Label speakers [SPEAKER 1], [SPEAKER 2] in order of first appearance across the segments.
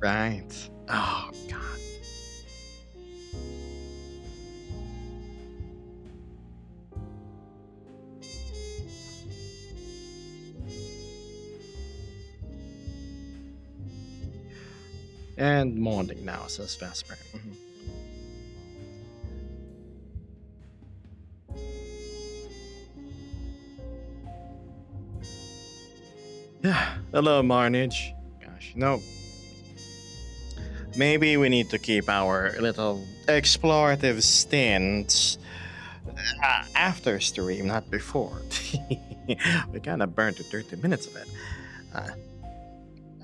[SPEAKER 1] Right. Oh, God. And morning now, says Vesper. Mhm. Yeah. Hello, Marnage. Gosh, maybe we need to keep our little explorative stints after stream, not before. We kind of burned to 30 minutes of it. Uh,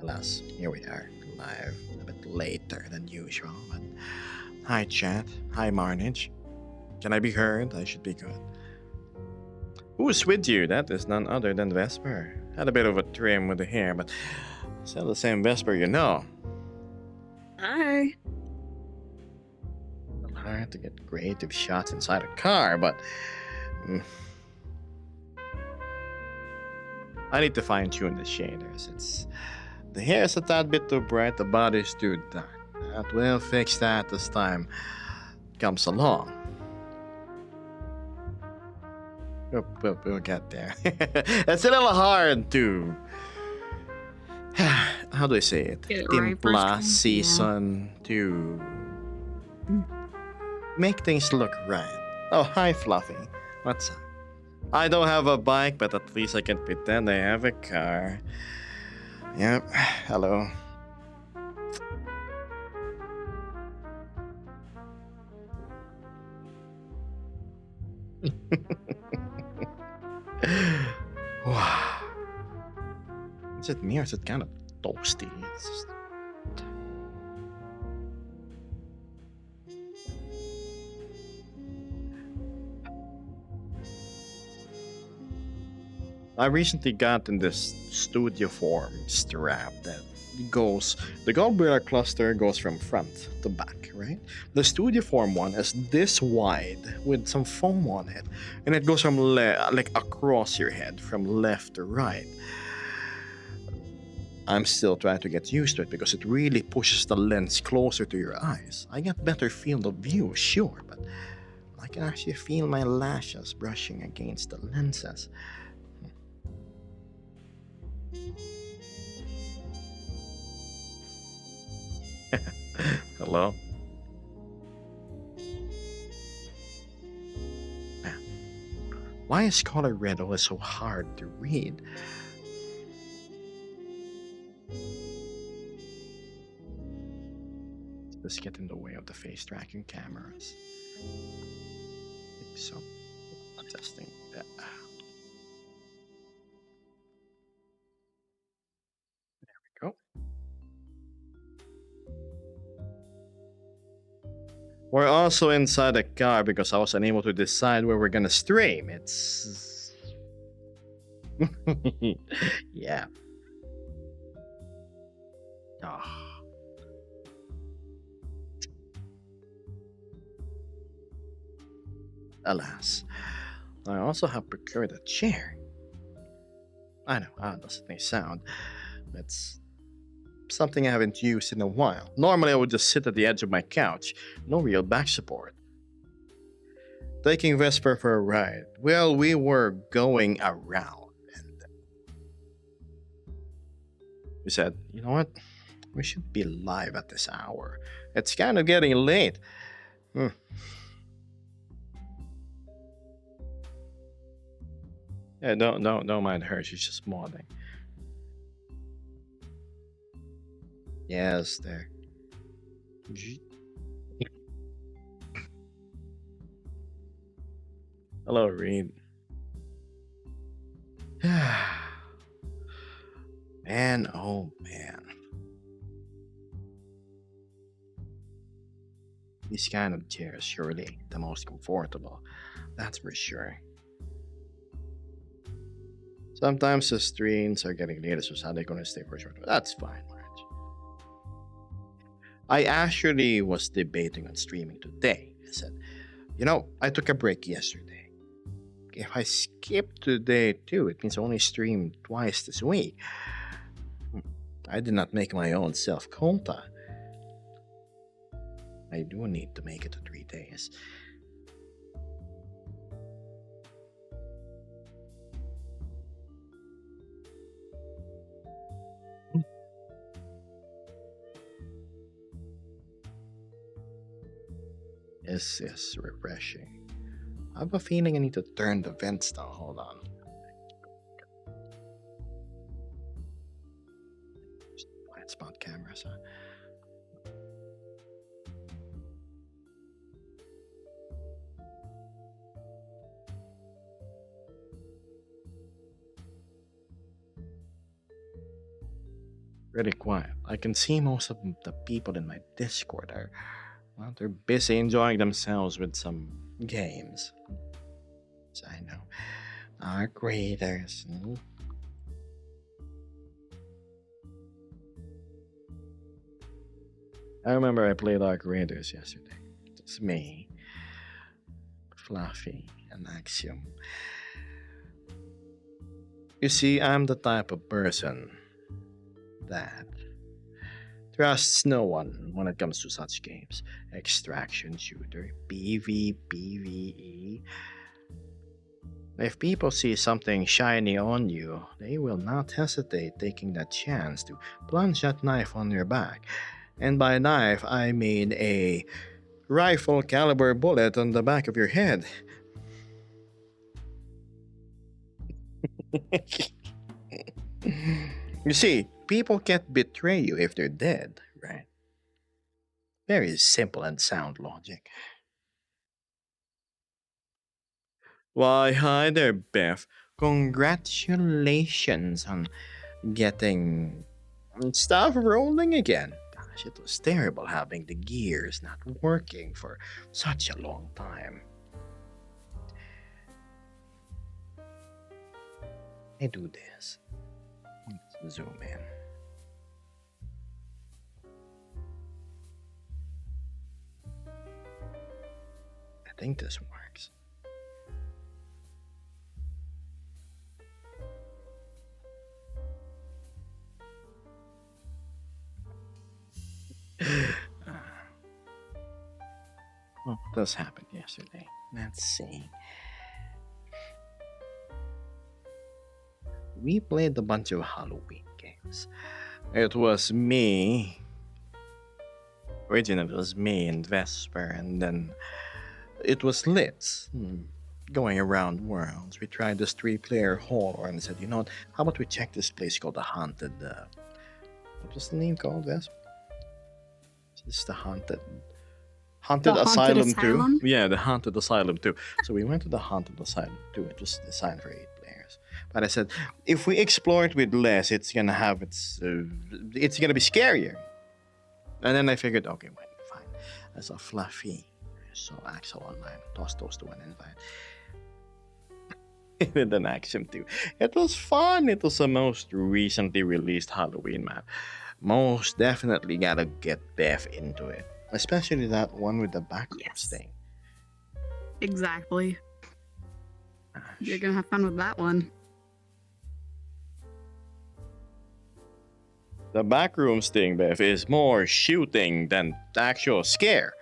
[SPEAKER 1] Alas, here we are, live a bit later than usual. But hi, chat. Hi, Marnage. Can I be heard? I should be good. Who's with you? That is none other than Vesper. Had a bit of a trim with the hair, but still the same Vesper you know.
[SPEAKER 2] Hi.
[SPEAKER 1] Hard to get creative shots inside a car, but mm, I need to fine tune the shaders. It's the hair is a tad bit too bright, the body's too dark. But we'll fix that as time comes along. We'll get there. It's a little hard to how do I say it?
[SPEAKER 2] Get it right first
[SPEAKER 1] Timpla
[SPEAKER 2] time.
[SPEAKER 1] season to
[SPEAKER 2] Mm.
[SPEAKER 1] make things look right. Oh, hi, Fluffy. What's up? I don't have a bike, but at least I can pretend I have a car. Yep. Hello. Wow. Is it me or is it kind of toasty? It's just... I recently got in this studio form strap that goes, the gallbladder cluster goes from front to back, right? The studio form one is this wide with some foam on it, and it goes from like across your head from left to right. I'm still trying to get used to it because it really pushes the lens closer to your eyes. I get better field of view, sure, but I can actually feel my lashes brushing against the lenses. Hello? Man, why is Color Red always so hard to read? Does this get in the way of the face tracking cameras? I think so. I'm testing. There we go. We're also inside the car because I was unable to decide where we're gonna stream. It's. Yeah. Oh. Alas, I also have procured a chair. I know, how does it may sound? It's something I haven't used in a while. Normally, I would just sit at the edge of my couch, no real back support. Taking Vesper for a ride. Well, we were going around, and we said, you know what? We should be live at this hour. It's kind of getting late. Hmm. Yeah, don't mind her. She's just modding. Yes, there. Hello, Reed. Man, oh man. These kind of chairs surely the most comfortable. That's for sure. Sometimes the streams are getting later, so how they gonna stay for short? That's fine, Marge. I actually was debating on streaming today. I said, I took a break yesterday. If I skip today too, it means I only stream twice this week. I did not make my own self quota. I do need to make it to 3 days. This is refreshing. I have a feeling I need to turn the vents down. Hold on. Blind spot cameras, huh? Really quiet. I can see most of the people in my Discord are, well, they're busy enjoying themselves with some games. So I know. Dark Raiders. I remember I played Dark Raiders yesterday. It's me, Fluffy, and Axiom. You see, I'm the type of person that trusts no one when it comes to such games. Extraction shooter, PvE. If people see something shiny on you, they will not hesitate taking that chance to plunge that knife on your back. And by knife, I mean a rifle caliber bullet on the back of your head. You see, people can't betray you if they're dead, right? Very simple and sound logic. Why, hi there, Beth. Congratulations on getting stuff rolling again. Gosh, it was terrible having the gears not working for such a long time. I do this. Let's zoom in. I think this works. Well, this happened yesterday. Let's see. We played a bunch of Halloween games. It was me. Originally, it was me and Vesper, and then it was Litz going around worlds. We tried this 3-player horror and said, you know what? How about we check this place called the Haunted? What was the name called, Vesper? It's the Haunted Asylum 2. Yeah, the Haunted Asylum 2. So we went to the Haunted Asylum 2. It was designed for 8 players. But I said, if we explore it with less, it's gonna be scarier. And then I figured, okay, wait, fine. I saw Fluffy. I saw Axel online. Toss those to an invite. And then Axiom 2. It was fun. It was the most recently released Halloween map. Most definitely gotta get Beth into it. Especially that one with the backrooms thing.
[SPEAKER 2] Exactly. You're gonna have fun with that one.
[SPEAKER 1] The backrooms thing, Beth, is more shooting than actual scare.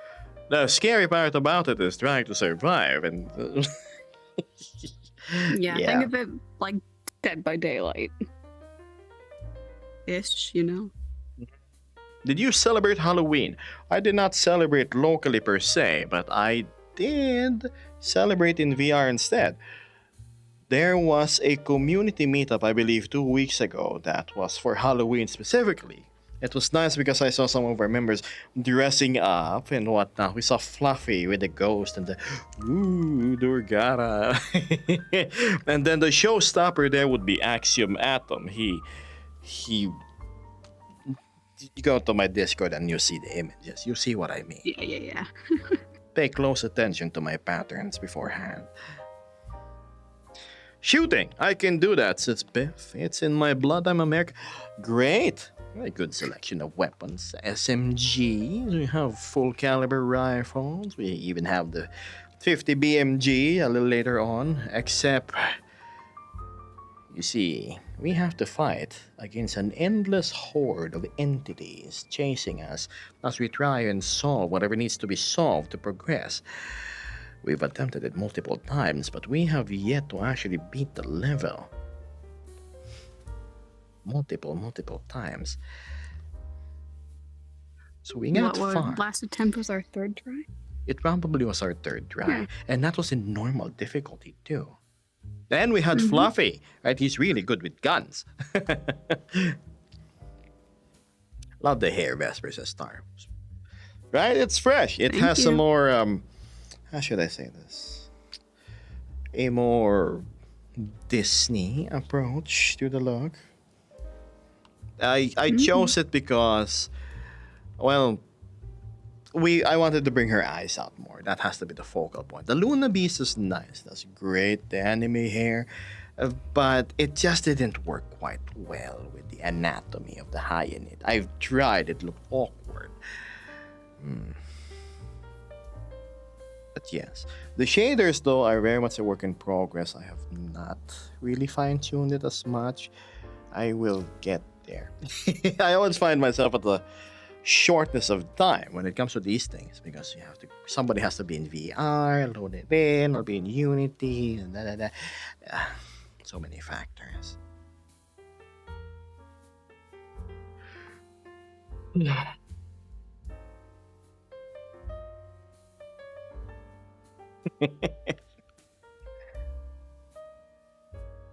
[SPEAKER 1] The scary part about it is trying to survive and...
[SPEAKER 2] Yeah, think of it like Dead by Daylight. Ish, you know?
[SPEAKER 1] Did you celebrate Halloween? I did not celebrate locally per se, but I did celebrate in VR instead. There was a community meetup, I believe, 2 weeks ago that was for Halloween specifically. It was nice because I saw some of our members dressing up and whatnot. We saw Fluffy with the ghost and the Durgara. And then the showstopper there would be Axiom Atom. He you go to my Discord and you see the images. You see what I mean.
[SPEAKER 2] Yeah.
[SPEAKER 1] Pay close attention to my patterns beforehand. Shooting! I can do that, says Biff. It's in my blood, I'm American. Great! A good selection of weapons. SMGs, we have full caliber rifles. We even have the 50 BMG a little later on. Except You see, we have to fight against an endless horde of entities chasing us as we try and solve whatever needs to be solved to progress. We've attempted it multiple times, but we have yet to actually beat the level. Multiple times. So we got far.
[SPEAKER 2] Last attempt was our third try?
[SPEAKER 1] It probably was our third try,
[SPEAKER 2] Yeah.
[SPEAKER 1] and that was in normal difficulty too. Then we had Fluffy, right? He's really good with guns. Love the hair, Vesper says Star. Right? It's fresh. It
[SPEAKER 2] Thank
[SPEAKER 1] has a
[SPEAKER 2] you.
[SPEAKER 1] more how should I say this? A more Disney approach to the look. I chose it because, well, I wanted to bring her eyes out more. That has to be the focal point. The Luna Beast is nice. That's great. The anime hair, but it just didn't work quite well with the anatomy of the Hyaenid. I've tried. It looked awkward. But yes, the shaders though are very much a work in progress. I have not really fine-tuned it as much. I will get there. I always find myself at the shortness of time when it comes to these things because somebody has to be in VR, load it in, or be in Unity, and so many factors.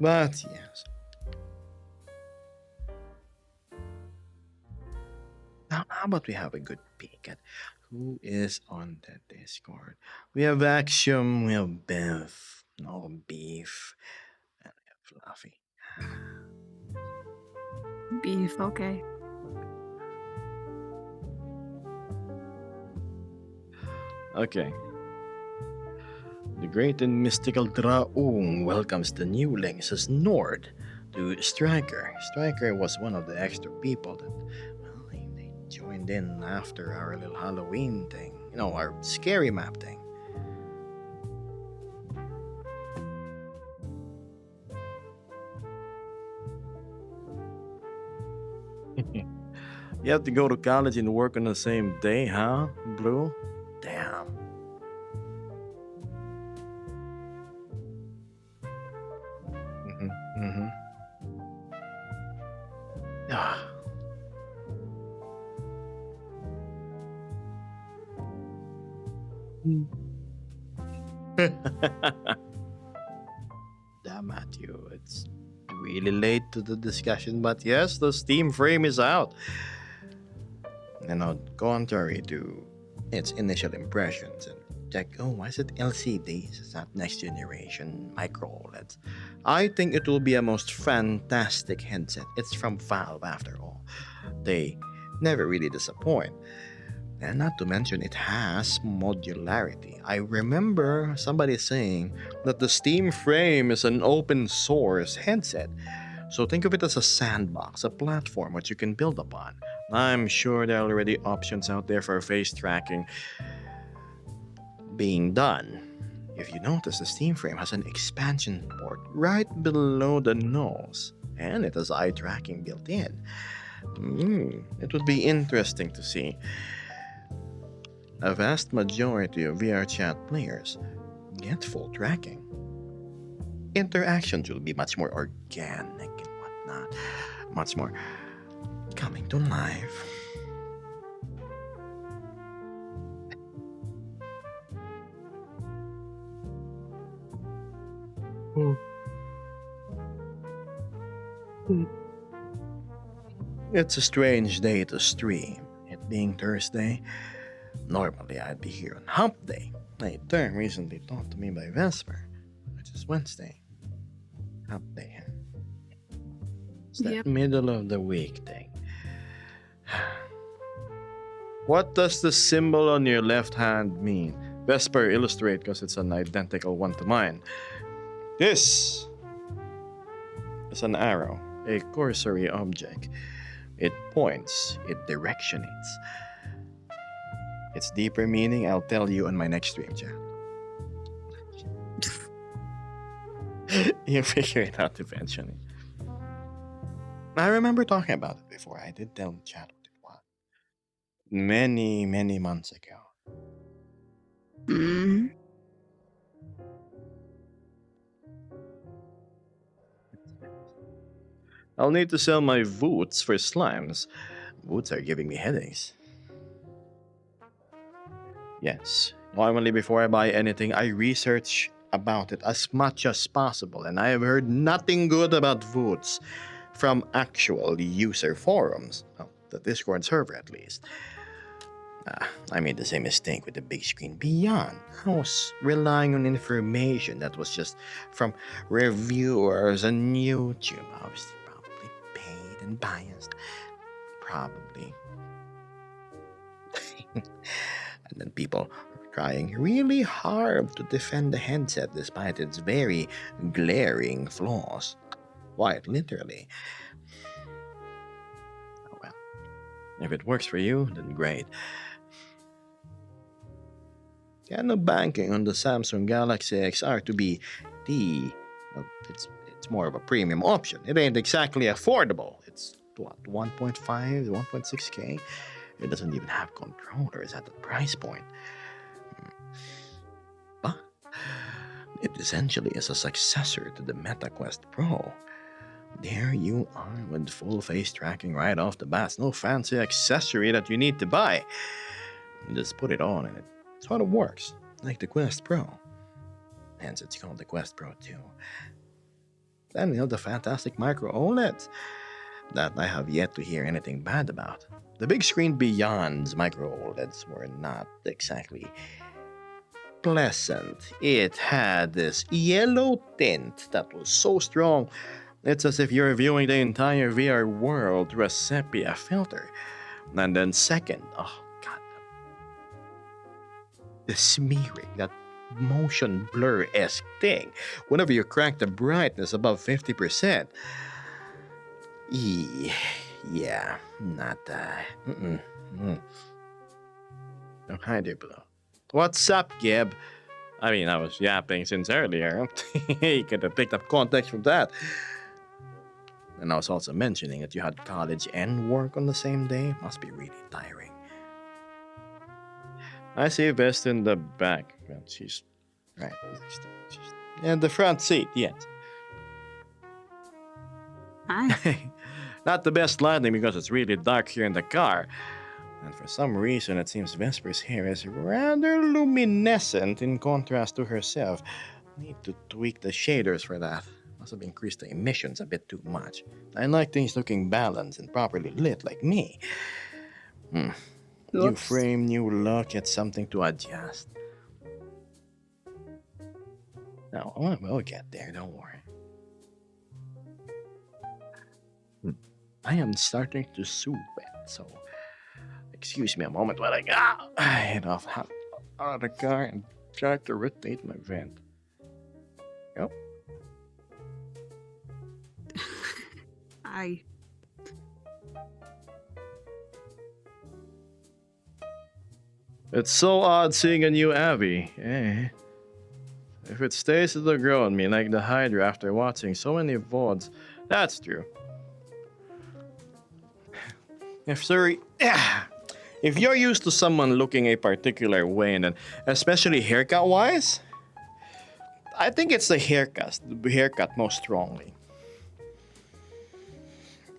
[SPEAKER 1] But yes. Now, how about we have a good peek at who is on the Discord? We have Axiom, we have Bev, no Beef, and we have Fluffy.
[SPEAKER 2] Beef, okay.
[SPEAKER 1] Okay. The great and mystical Draung welcomes the newlings as Nord to Striker. Striker was one of the extra people that, well, they joined in after our little Halloween thing. Our scary map thing. You have to go to college and work on the same day, huh, Blue? Damn. Ah. Damn, Matthew, it's really late to the discussion, but yes, the Steam frame is out. Contrary to its initial impressions, and check, why is it LCDs? It's not next generation micro OLEDs. I think it will be a most fantastic headset. It's from Valve after all. They never really disappoint. And not to mention, it has modularity. I remember somebody saying that the Steam frame is an open source headset. So think of it as a sandbox, a platform which you can build upon. I'm sure there are already options out there for face tracking being done. If you notice, the Steam frame has an expansion port right below the nose, and it has eye tracking built in. It would be interesting to see. A vast majority of VR chat players get full tracking. Interactions will be much more organic and whatnot, much more coming to life. It's a strange day to stream, it being Thursday. Normally I'd be here on Hump Day, a term recently taught to me by Vesper, which is Wednesday. Hump Day, huh? It's that middle of the week thing. What does the symbol on your left hand mean? Vesper, illustrate, because it's an identical one to mine. This is an arrow, a cursory object. It points, it directionates. Its deeper meaning, I'll tell you on my next stream, chat. You figure it out eventually. I remember talking about it before. I did tell chat with it one many, many months ago.
[SPEAKER 2] Mm.
[SPEAKER 1] I'll need to sell my boots for slimes. Boots are giving me headaches. Yes. Normally, before I buy anything, I research about it as much as possible, and I have heard nothing good about Voots from actual user forums. Well, the Discord server, at least. I made the same mistake with the big screen beyond. I was relying on information that was just from reviewers on YouTube. Obviously, probably paid and biased. Probably. And then people trying really hard to defend the headset despite its very glaring flaws. Quite literally. Oh well. If it works for you, then great. Kind of banking on the Samsung Galaxy XR to be the it's more of a premium option. It ain't exactly affordable. It's what 1.5 1.6k. It doesn't even have controllers at the price point. But it essentially is a successor to the MetaQuest Pro. There you are with full face tracking right off the bat. No fancy accessory that you need to buy. You just put it on and it sort of works, like the Quest Pro. Hence it's called the Quest Pro 2. Then the fantastic micro OLEDs that I have yet to hear anything bad about. The big screen beyond's micro OLEDs were not exactly pleasant. It had this yellow tint that was so strong, it's as if you're viewing the entire VR world through a sepia filter. And then second, oh god, the smearing, that motion blur-esque thing, whenever you crank the brightness above 50%. Yeah, not Oh, hi there, Blue. What's up, Gib? I mean, I was yapping since earlier. You could have picked up context from that. And I was also mentioning that you had college and work on the same day. Must be really tiring. I see Vest in the back. Well, she's right. She's in the front seat, yes.
[SPEAKER 2] Hi.
[SPEAKER 1] Not the best lighting because it's really dark here in the car. And for some reason, it seems Vesper's hair is rather luminescent in contrast to herself. Need to tweak the shaders for that. Must have increased the emissions a bit too much. I like things looking balanced and properly lit like me. New frame, new look, it's something to adjust. No, we'll get there, don't worry. I am starting to sweat, so excuse me a moment while I head off out of the car and try to rotate my vent. Yep.
[SPEAKER 2] Hi.
[SPEAKER 1] It's so odd seeing a new Abby. Eh? If it stays, it'll grow on me like the Hydra after watching so many VODs. That's true. If you're used to someone looking a particular way, and then especially haircut-wise, I think it's the haircut most strongly.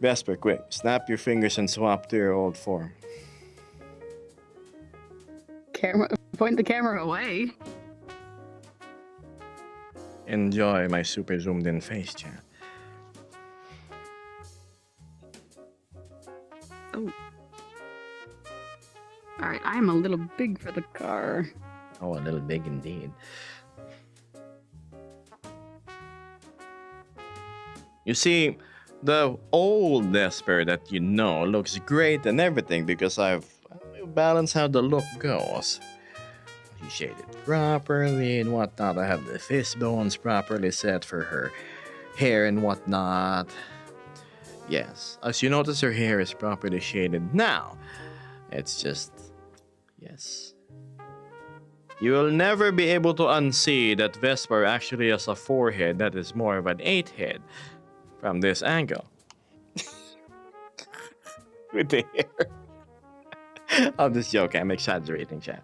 [SPEAKER 1] Vesper, quick, snap your fingers and swap to your old form.
[SPEAKER 2] Point the camera away.
[SPEAKER 1] Enjoy my super zoomed in face, chat.
[SPEAKER 2] Oh. Alright, I'm a little big for the car.
[SPEAKER 1] Oh, a little big indeed. You see, the old Vesper that you know looks great and everything because I've balanced how the look goes. You shaded properly and whatnot. I have the fist bones properly set for her hair and whatnot. Yes, as you notice, her hair is properly shaded now. It's just, yes. You will never be able to unsee that Vesper actually has a forehead that is more of an 8 head from this angle. with the hair. I'm just joking. I'm exaggerating, chat.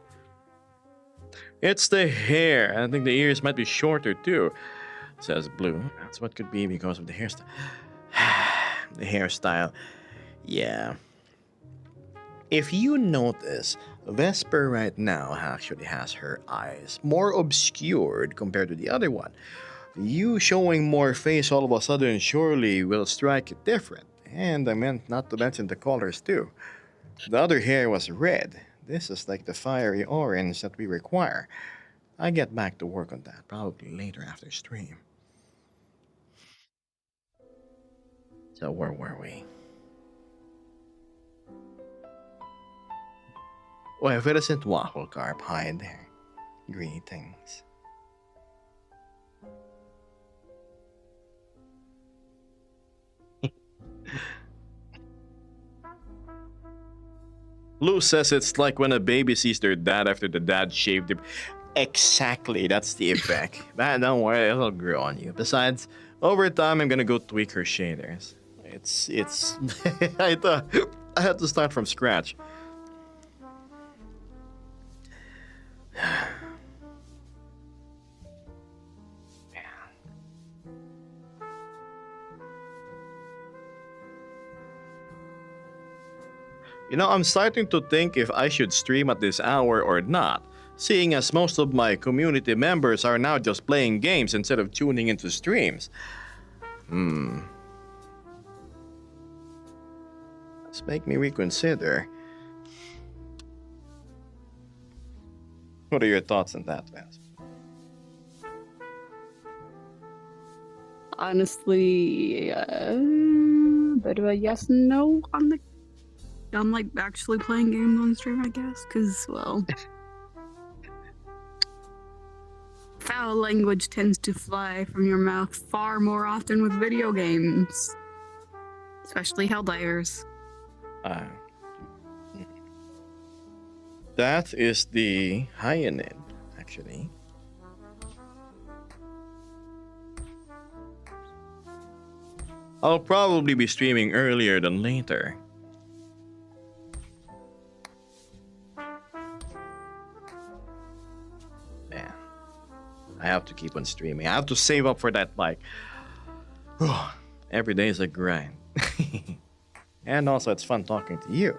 [SPEAKER 1] It's the hair. I think the ears might be shorter too, says Blue. That's what could be because of the hairstyle. The hairstyle. Yeah. If you notice, Vesper right now actually has her eyes more obscured compared to the other one. You showing more face all of a sudden surely will strike it different. And I meant not to mention the colors too. The other hair was red. This is like the fiery orange that we require. I get back to work on that probably later after stream. So where were we? Well, if it isn't Waffle Carp, hi there. Greetings. Lou says it's like when a baby sees their dad after the dad shaved him. Exactly, that's the effect. Man, don't worry, it'll grow on you. Besides, over time, I'm gonna go tweak her shaders. It's. I had to start from scratch. You know, I'm starting to think if I should stream at this hour or not, seeing as most of my community members are now just playing games instead of tuning into streams. Let's make me reconsider. What are your thoughts on that, Vance?
[SPEAKER 2] Honestly, bit of a yes and no on like actually playing games on stream, I guess, because well, foul language tends to fly from your mouth far more often with video games, especially Helldivers.
[SPEAKER 1] That is the Hyanid, actually. I'll probably be streaming earlier than later. Man, I have to keep on streaming. I have to save up for that, like, every day is a grind. And also, it's fun talking to you.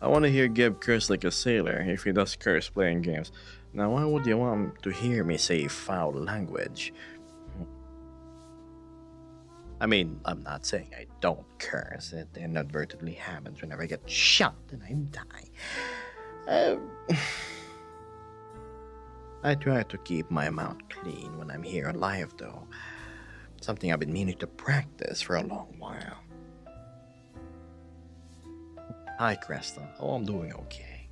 [SPEAKER 1] I want to hear Gib curse like a sailor if he does curse playing games. Now, why would you want to hear me say foul language? I mean, I'm not saying I don't curse. It inadvertently happens whenever I get shot and I die. I try to keep my mouth clean when I'm here live, though. Something I've been meaning to practice for a long while. Hi, Cresta. Oh, I'm doing okay.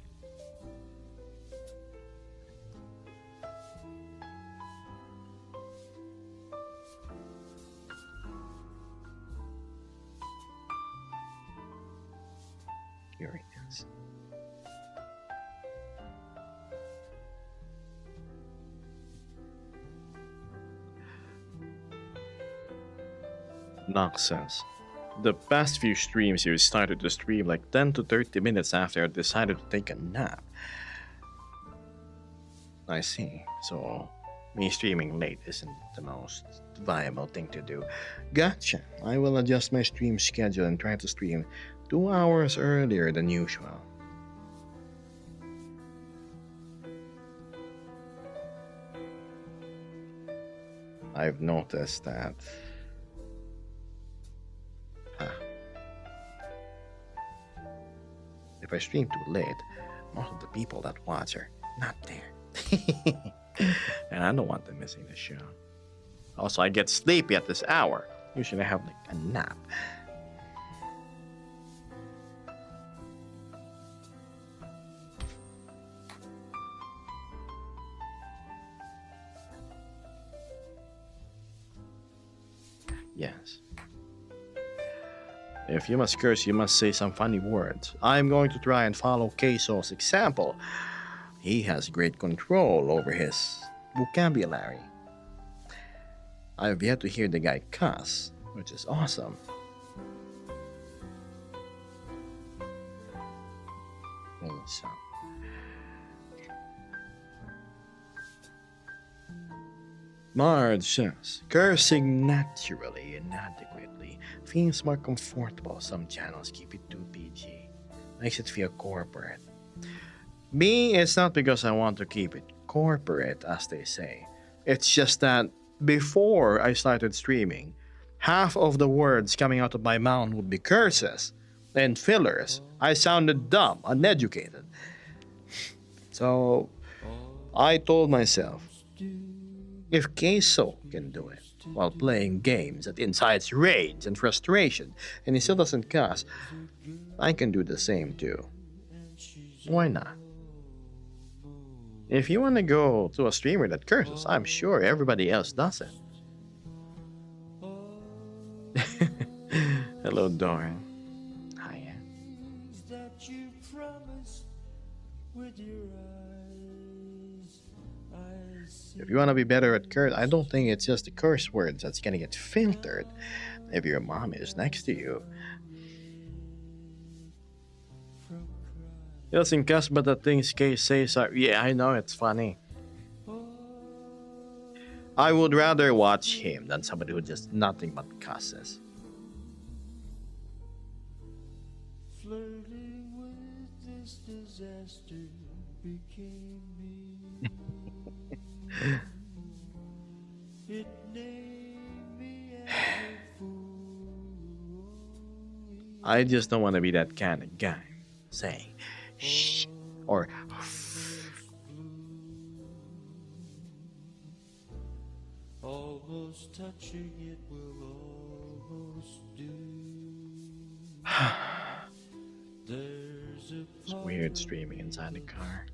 [SPEAKER 1] Here he is. Nonsense. The past few streams you started to stream like 10 to 30 minutes after I decided to take a nap. I see. So, me streaming late isn't the most viable thing to do. Gotcha. I will adjust my stream schedule and try to stream 2 hours earlier than usual. I've noticed that. If I stream too late, most of the people that watch are not there. And I don't want them missing the show. Also, I get sleepy at this hour. Usually I have like a nap. Yes. If you must curse, you must say some funny words. I'm going to try and follow Queso's example. He has great control over his vocabulary. I've yet to hear the guy cuss, which is awesome. So, Marge says, cursing naturally and adequately feels more comfortable. Some channels keep it too PG. Makes it feel corporate. Me, it's not because I want to keep it corporate, as they say. It's just that before I started streaming, half of the words coming out of my mouth would be curses and fillers. I sounded dumb, uneducated. So I told myself, if Queso can do it while playing games that incites rage and frustration, and he still doesn't cuss, I can do the same too. Why not? If you want to go to a streamer that curses, I'm sure everybody else does it. Hello, Doran. Hiya. If you want to be better at curse, I don't think it's just the curse words that's gonna get filtered if your mom is next to you. He doesn't cuss, but the things Kay says are, yeah, I know, it's funny. I would rather watch him than somebody who just nothing but cusses.
[SPEAKER 3] Flirting with this disaster became me. It named me as a fool.
[SPEAKER 1] I just don't want to be that kind of guy saying shh or
[SPEAKER 3] almost touching it will almost do. There's a
[SPEAKER 1] it's weird streaming inside the car.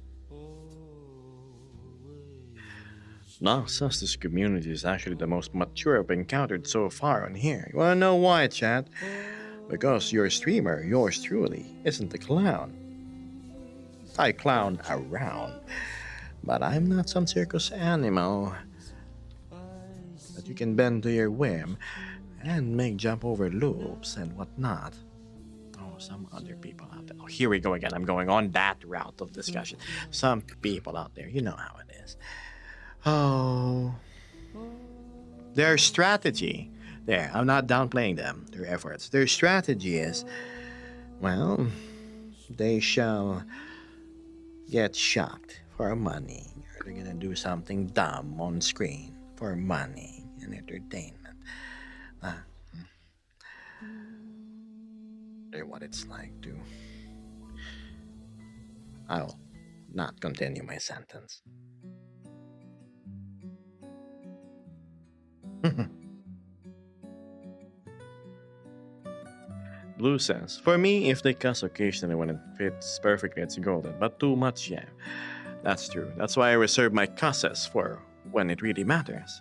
[SPEAKER 1] Narcissist community is actually the most mature I've encountered so far on here. You wanna know why, chat? Because your streamer, yours truly, isn't a clown. I clown around, but I'm not some circus animal that you can bend to your whim and make jump over loops and whatnot. Oh, some other people out there. Oh, here we go again. I'm going on that route of discussion. Some people out there, you know how it is. Oh, their strategy. There, I'm not downplaying them, their efforts. Their strategy is, well, they shall get shocked for money. Or they're gonna do something dumb on screen for money and entertainment. They're what it's like to. I'll not continue my sentence. Blue says, for me, if they cuss occasionally when it fits perfectly, it's golden. But too much, yeah. That's true. That's why I reserve my cusses for when it really matters.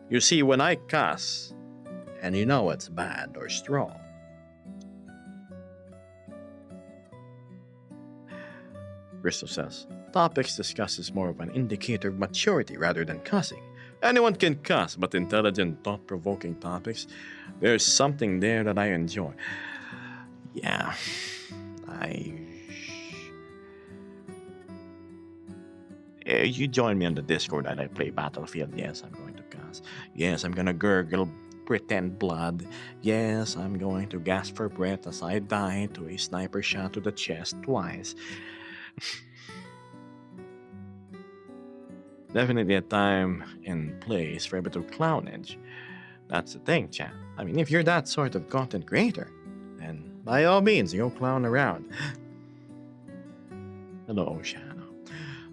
[SPEAKER 1] You see, when I cuss, and you know it's bad or strong, Bristol says, topics discussed is more of an indicator of maturity rather than cussing. Anyone can cuss, but intelligent, thought-provoking topics, there's something there that I enjoy. Yeah, you join me on the Discord and I play Battlefield. Yes, I'm going to cuss. Yes, I'm gonna gurgle pretend blood. Yes, I'm going to gasp for breath as I die to a sniper shot to the chest twice. Definitely a time and place for a bit of clownage. That's the thing, chat. I mean, if you're that sort of content creator, then by all means, go clown around. Hello, Shadow.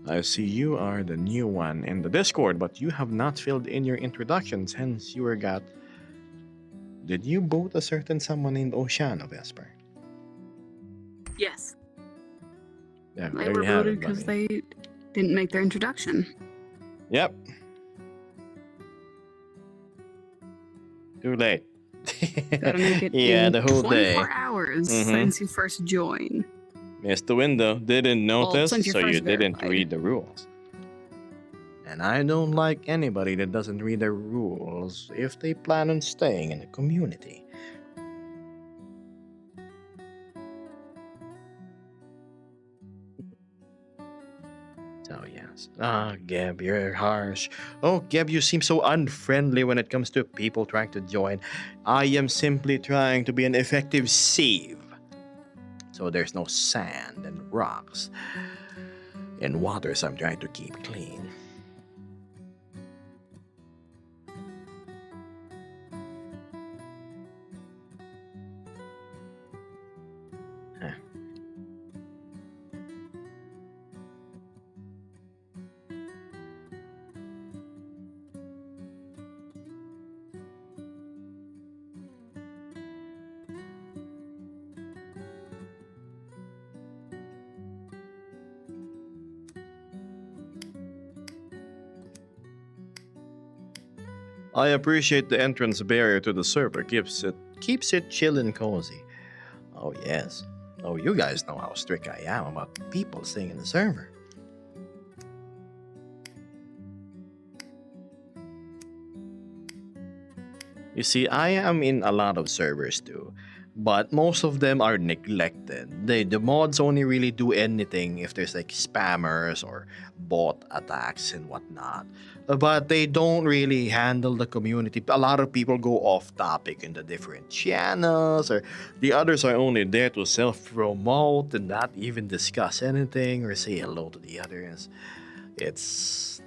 [SPEAKER 1] I see you are the new one in the Discord, but you have not filled in your introductions, hence you were got. Did you boot a certain someone named Oceano, Vesper?
[SPEAKER 2] Yes.
[SPEAKER 1] Yeah,
[SPEAKER 2] They
[SPEAKER 1] there
[SPEAKER 2] were
[SPEAKER 1] you have
[SPEAKER 2] voted
[SPEAKER 1] it,
[SPEAKER 2] because
[SPEAKER 1] buddy.
[SPEAKER 2] they didn't make their introduction.
[SPEAKER 1] Yep. Too late.
[SPEAKER 2] Gotta make it
[SPEAKER 1] yeah,
[SPEAKER 2] in
[SPEAKER 1] the whole
[SPEAKER 2] 24
[SPEAKER 1] day.
[SPEAKER 2] hours
[SPEAKER 1] Mhm.
[SPEAKER 2] since you first joined.
[SPEAKER 1] Missed the window, didn't
[SPEAKER 2] Well,
[SPEAKER 1] notice,
[SPEAKER 2] since you're
[SPEAKER 1] so you
[SPEAKER 2] first
[SPEAKER 1] didn't
[SPEAKER 2] verified.
[SPEAKER 1] read the rules. And I don't like anybody that doesn't read the rules if they plan on staying in the community. So yes. Geb, you're harsh. Oh, Geb, you seem so unfriendly when it comes to people trying to join. I am simply trying to be an effective sieve. So there's no sand and rocks and waters I'm trying to keep clean. Huh. I appreciate the entrance barrier to the server. Keeps it chill and cozy. Oh yes. Oh, you guys know how strict I am about people staying in the server. You see, I am in a lot of servers too, but most of them are neglected. The mods only really do anything if there's like spammers or bot attacks and whatnot. But they don't really handle the community. A lot of people go off topic in the different channels, or the others are only there to self promote and not even discuss anything or say hello to the others. It's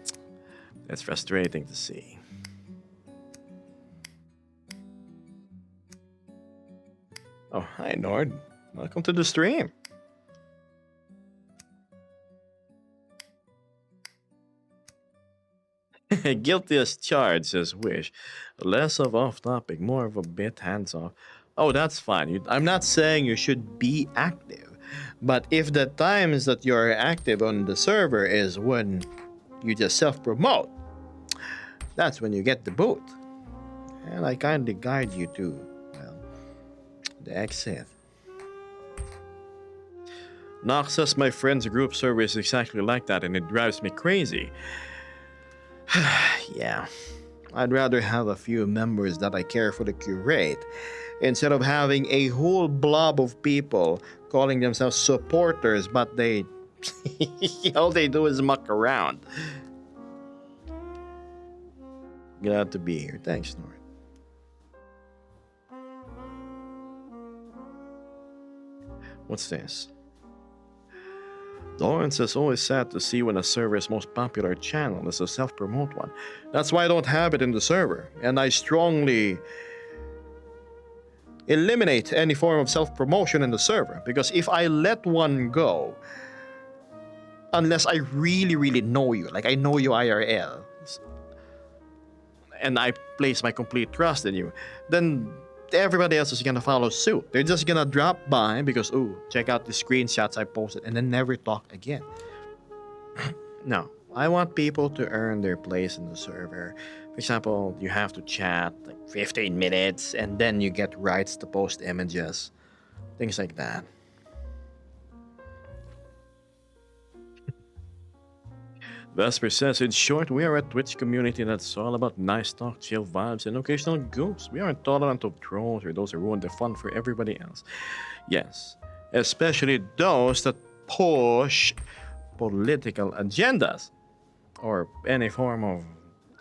[SPEAKER 1] frustrating to see. Oh, hi Nord. Welcome to the stream. Guilty as charged, says Wish. Less of off topic, more of a bit hands off. Oh, that's fine. I'm not saying you should be active, but if the times that you're active on the server is when you just self promote, that's when you get the boot. And I kindly guide you to, well, the exit. Nox says my friend's group server is exactly like that and it drives me crazy. Yeah, I'd rather have a few members that I carefully curate instead of having a whole blob of people calling themselves supporters, but they all they do is muck around. Glad to be here. Thanks, Nord. What's this? Lawrence is always sad to see when a server's most popular channel is a self-promote one. That's why I don't have it in the server, and I strongly eliminate any form of self-promotion in the server, because if I let one go, unless I really, really know you, like I know you IRL, and I place my complete trust in you, then everybody else is gonna follow suit. They're just gonna drop by because, ooh, check out the screenshots I posted, and then never talk again. No, I want people to earn their place in the server. For example, you have to chat like 15 minutes, and then you get rights to post images, things like that. Vesper says, in short, we are a Twitch community that's all about nice talk, chill vibes, and occasional goofs. We aren't tolerant of trolls or those who ruin the fun for everybody else. Yes, especially those that push political agendas or any form of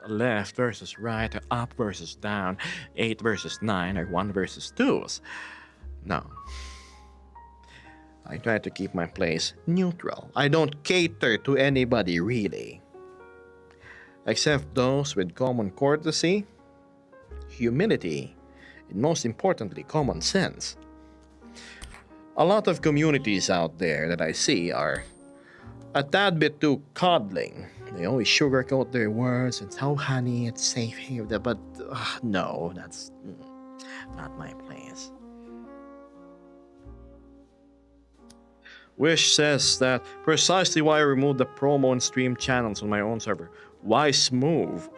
[SPEAKER 1] left versus right, or up versus down, 8 versus 9, or 1 versus 2s. No. I try to keep my place neutral. I don't cater to anybody really. Except those with common courtesy, humility, and most importantly, common sense. A lot of communities out there that I see are a tad bit too coddling. They always sugarcoat their words. It's oh honey, it's safe here. But no, that's not my place. Wish says that precisely why I removed the promo and stream channels on my own server. Wise move.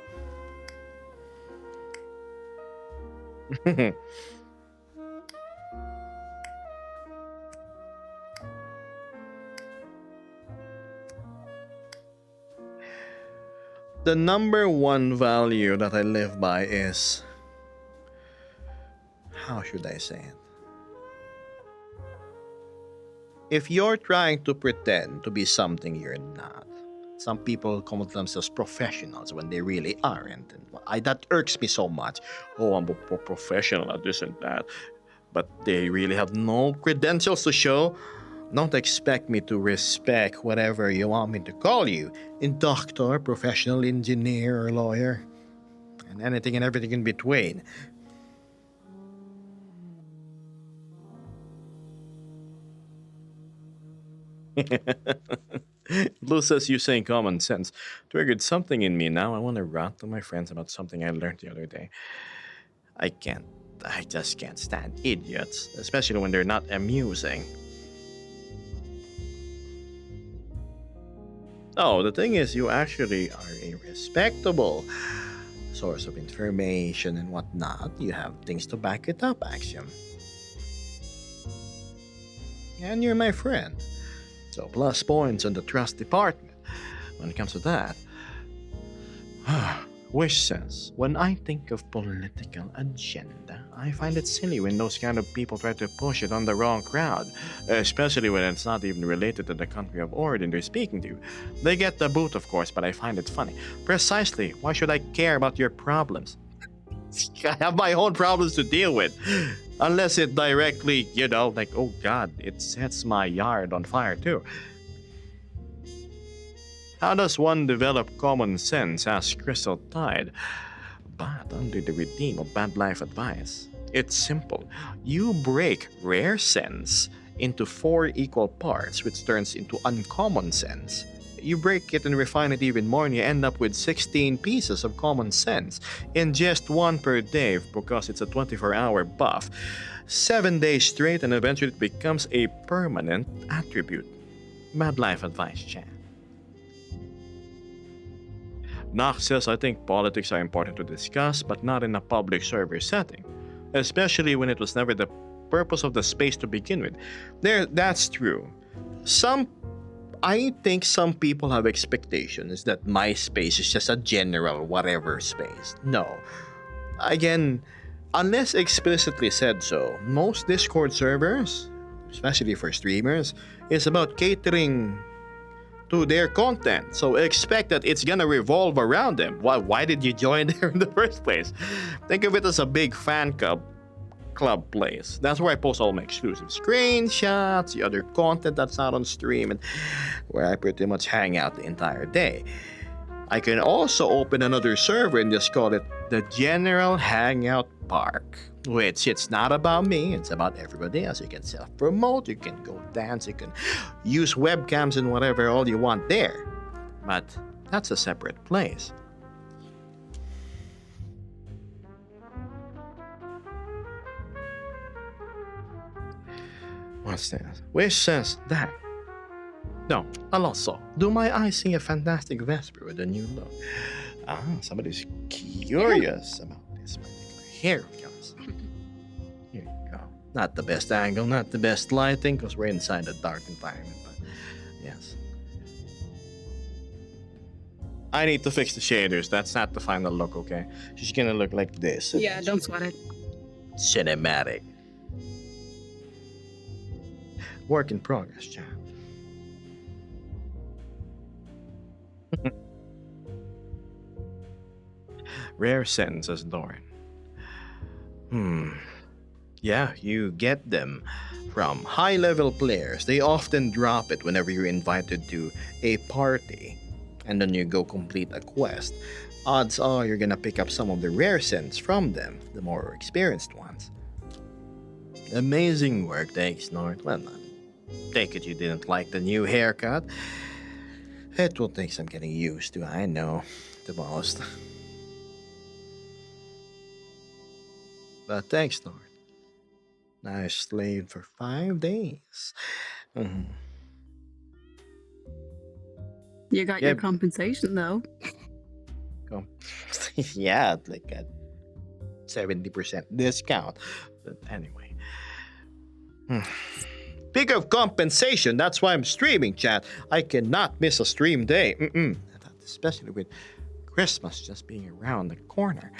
[SPEAKER 1] the number one value that I live by is, how should I say it? If you're trying to pretend to be something you're not, some people call themselves professionals when they really aren't. And that irks me so much. Oh, I'm a professional at this and that. But they really have no credentials to show. Don't expect me to respect whatever you want me to call you. In doctor, professional engineer, or lawyer. And anything and everything in between. Blue says using common sense triggered something in me. Now I want to rant to my friends about something I learned the other day. I can't. I just can't stand idiots, especially when they're not amusing. Oh, the thing is, you actually are a respectable source of information and whatnot. You have things to back it up, Axiom. And you're my friend. So plus points on the trust department when it comes to that. Wish says, when I think of political agenda, I find it silly when those kind of people try to push it on the wrong crowd, especially when it's not even related to the country of origin they're speaking to. They get the boot, of course, but I find it funny. Precisely, why should I care about your problems? I have my own problems to deal with. Unless it directly, like, oh god, it sets my yard on fire too. How does one develop common sense? Asked Crystal Tide. But under the regime of bad life advice, it's simple. You break rare sense into 4 equal parts, which turns into uncommon sense. You break it and refine it even more, and you end up with 16 pieces of common sense in just 1 per day because it's a 24-hour buff. 7 days straight, and eventually it becomes a permanent attribute. Bad life advice, chat. Nox says, I think politics are important to discuss, but not in a public server setting, especially when it was never the purpose of the space to begin with. That's true. I think some people have expectations that my space is just a general whatever space. No. Again, unless explicitly said so, most Discord servers, especially for streamers, is about catering to their content. So expect that it's gonna revolve around them. Why did you join there in the first place? Think of it as a big fan club place. That's where I post all my exclusive screenshots, the other content that's not on stream, and where I pretty much hang out the entire day. I can also open another server and just call it the General Hangout Park, which it's not about me, it's about everybody else. You can self-promote, you can go dance, you can use webcams and whatever all you want there. But that's a separate place. What's this? Wish says that. No, Alonso, do my eyes see a fantastic Vesper with a new look? Somebody's curious about this particular hair of yours. Here you go. Not the best angle, not the best lighting, because we're inside a dark environment, but yes. I need to fix the shaders. That's not the final look, okay? She's gonna look like this.
[SPEAKER 2] Yeah, don't sweat it.
[SPEAKER 1] Cinematic. Work in progress, chat. Rare sense, says Doran. Yeah, you get them from high-level players. They often drop it whenever you're invited to a party, and then you go complete a quest. Odds are you're gonna pick up some of the rare sense from them, the more experienced ones. Amazing work, thanks, Nord. Well done. Take it you didn't like the new haircut. It will take some getting used to, I know, the most. But thanks, Lord. I slaved for 5 days.
[SPEAKER 2] You got your compensation, though.
[SPEAKER 1] Yeah, like a 70% discount. But anyway. Speak of compensation, that's why I'm streaming, chat. I cannot miss a stream day. Especially with Christmas just being around the corner.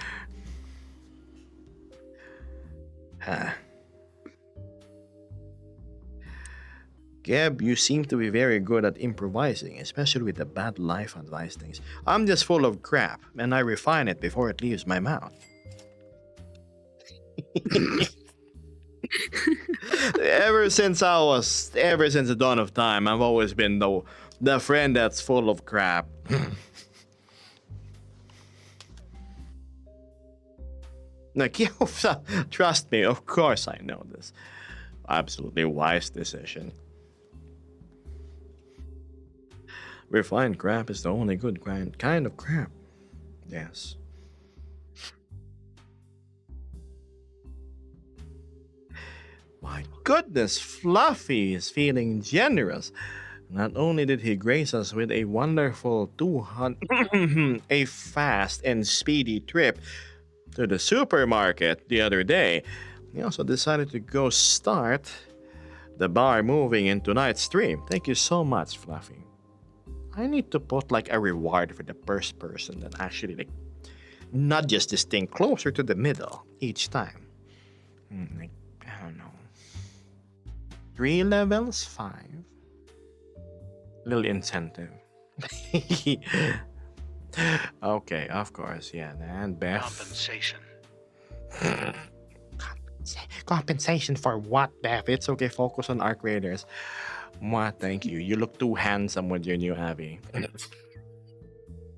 [SPEAKER 1] Huh. Geb, you seem to be very good at improvising, especially with the bad life advice things. I'm just full of crap, and I refine it before it leaves my mouth. Ever since the dawn of time, I've always been the friend that's full of crap. Like, trust me, of course I know this. Absolutely wise decision. Refined crap is the only good kind of crap. Yes. My goodness, Fluffy is feeling generous. Not only did he grace us with a wonderful 200 a fast and speedy trip to the supermarket the other day, he also decided to go start the bar moving in tonight's stream. Thank you so much, Fluffy. I need to put like a reward for the first person that actually like nudges this thing closer to the middle each time. Like, I don't know. 3 levels? 5. Little incentive. Okay, of course, yeah. And Beth.
[SPEAKER 4] Compensation.
[SPEAKER 1] Compensation for what, Beth? It's okay, focus on Arc Raiders. Mwah, thank you. You look too handsome with your new Abby.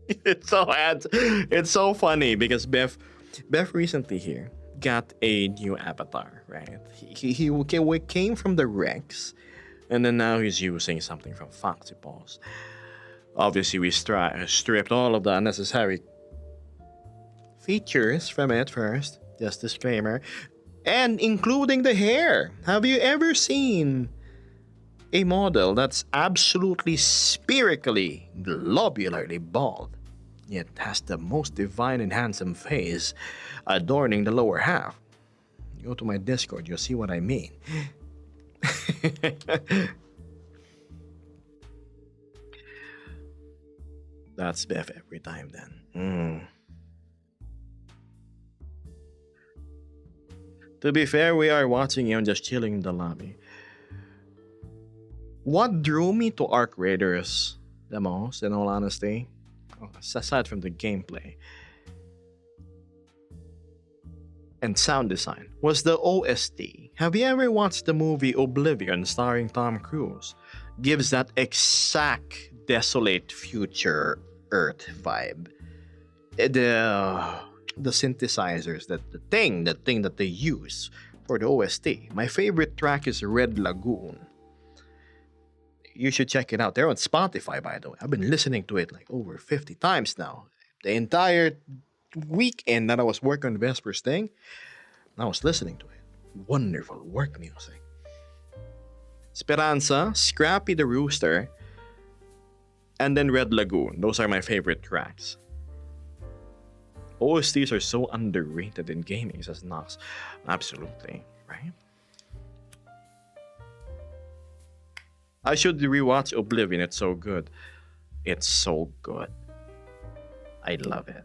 [SPEAKER 1] It's so funny because Beth recently here got a new avatar, right? He came from the Rex, and then now he's using something from Foxy Paws. Obviously, we stripped all of the unnecessary features from it first. Just disclaimer. And including the hair. Have you ever seen a model that's absolutely spherically, globularly bald, yet has the most divine and handsome face adorning the lower half? Go to my Discord, you'll see what I mean. That's Beth every time then. To be fair, we are watching him just chilling in the lobby. What drew me to Arc Raiders the most, in all honesty, aside from the gameplay and sound design, was the OST. Have you ever watched the movie Oblivion starring Tom Cruise? Gives that exact desolate future Earth vibe. The synthesizers, the thing that they use for the OST. My favorite track is Red Lagoon. You should check it out. They're on Spotify, by the way. I've been listening to it like over 50 times now. The entire weekend that I was working on Vesper's thing, I was listening to it. Wonderful work music. Speranza, Scrappy the Rooster, and then Red Lagoon. Those are my favorite tracks. OSTs are so underrated in gaming, says Nox. Absolutely, right? I should rewatch Oblivion, it's so good. It's so good. I love it.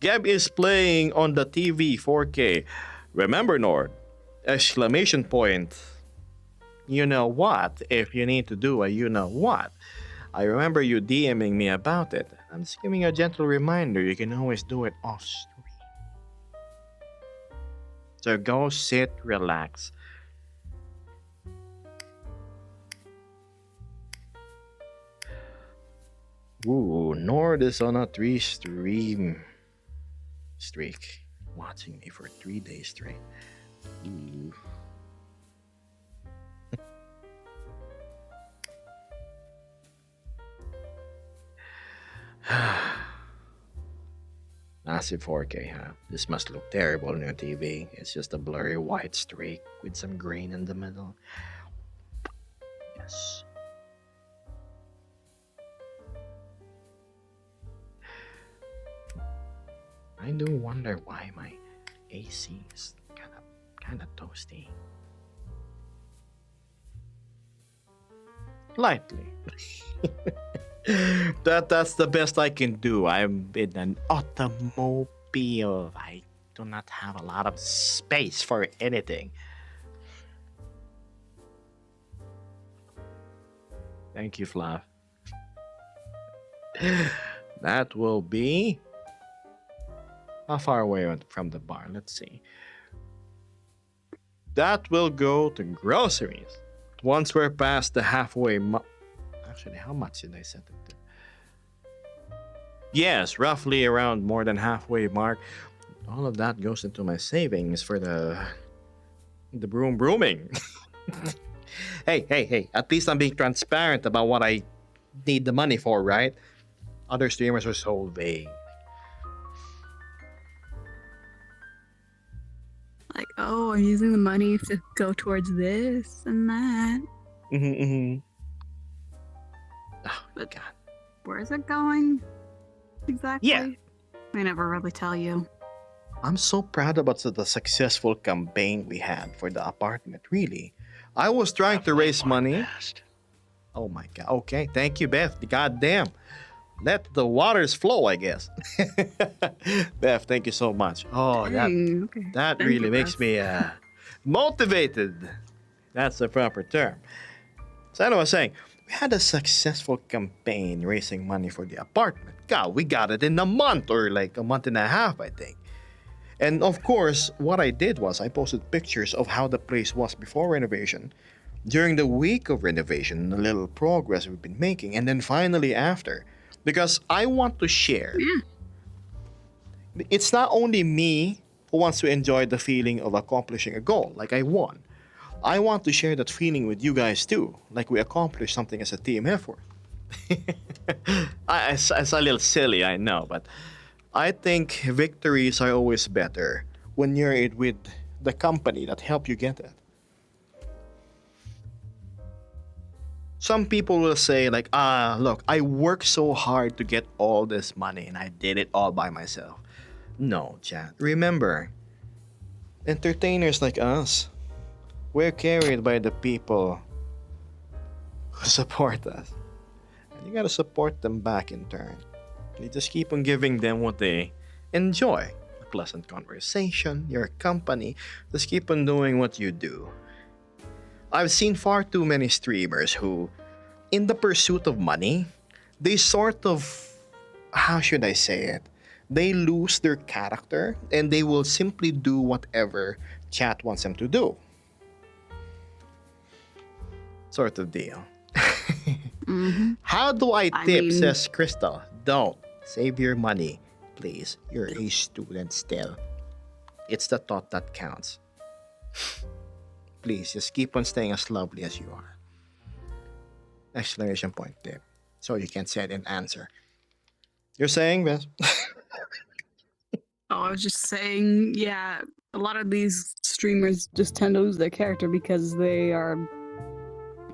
[SPEAKER 1] Gab is playing on the TV 4K. Remember, Nord? Exclamation point. You know what? If you need to do a you know what. I remember you DMing me about it. I'm just giving you a gentle reminder, you can always do it off stream. So go sit, relax. Ooh, Nord is on a 3-stream streak. Watching me for 3 days straight. Ooh. Massive 4K, huh? This must look terrible on your TV. It's just a blurry white streak with some green in the middle. Yes. I do wonder why my AC is kind of toasty. Lightly. That's the best I can do. I'm in an automobile. I do not have a lot of space for anything. Thank you, Flav. That will be how far away from the bar? Let's see. That will go to groceries. Once we're past the halfway mark. Actually, how much did I set it to? Yes, roughly around more than halfway mark. All of that goes into my savings for the brooming. Hey. At least I'm being transparent about what I need the money for, right? Other streamers are so vague.
[SPEAKER 2] Like, oh, I'm using the money to go towards this and that.
[SPEAKER 1] Mm-hmm. Oh,
[SPEAKER 2] But-
[SPEAKER 1] God.
[SPEAKER 2] Where is it going? Exactly.
[SPEAKER 1] Yeah.
[SPEAKER 2] They never really tell you.
[SPEAKER 1] I'm so proud about the successful campaign we had for the apartment, really. I was trying to raise money. Oh my God. Okay, thank you, Beth. God damn. Let the waters flow, I guess. Beth, thank you so much. Oh, that
[SPEAKER 2] Dang, okay.
[SPEAKER 1] that
[SPEAKER 2] Thank
[SPEAKER 1] really
[SPEAKER 2] you,
[SPEAKER 1] makes
[SPEAKER 2] Beth.
[SPEAKER 1] me motivated. That's the proper term. So I was saying, we had a successful campaign raising money for the apartment. God, we got it in a month or like a month and a half, I think. And of course, what I did was I posted pictures of how the place was before renovation, during the week of renovation, the little progress we've been making, and then finally after. Because I want to share.
[SPEAKER 2] Yeah.
[SPEAKER 1] It's not only me who wants to enjoy the feeling of accomplishing a goal, like I won. I want to share that feeling with you guys too, like we accomplished something as a team effort. It's a little silly, I know, but I think victories are always better when you're with the company that helped you get it. Some people will say, like, look, I worked so hard to get all this money and I did it all by myself. No, chat. Remember, entertainers like us, we're carried by the people who support us. And you gotta support them back in turn. You just keep on giving them what they enjoy. A pleasant conversation, your company. Just keep on doing what you do. I've seen far too many streamers who, in the pursuit of money, they sort of, how should I say it? They lose their character and they will simply do whatever chat wants them to do. Sort of deal.
[SPEAKER 2] Mm-hmm.
[SPEAKER 1] How do I
[SPEAKER 2] I
[SPEAKER 1] tip,
[SPEAKER 2] mean-
[SPEAKER 1] says Crystal? Don't. Save your money, please. You're a student still. It's the thought that counts. Please, just keep on staying as lovely as you are. Exclamation point tip. So you can say it in answer. You're saying, Beth?
[SPEAKER 2] Oh, I was just saying, yeah, a lot of these streamers just tend to lose their character because they are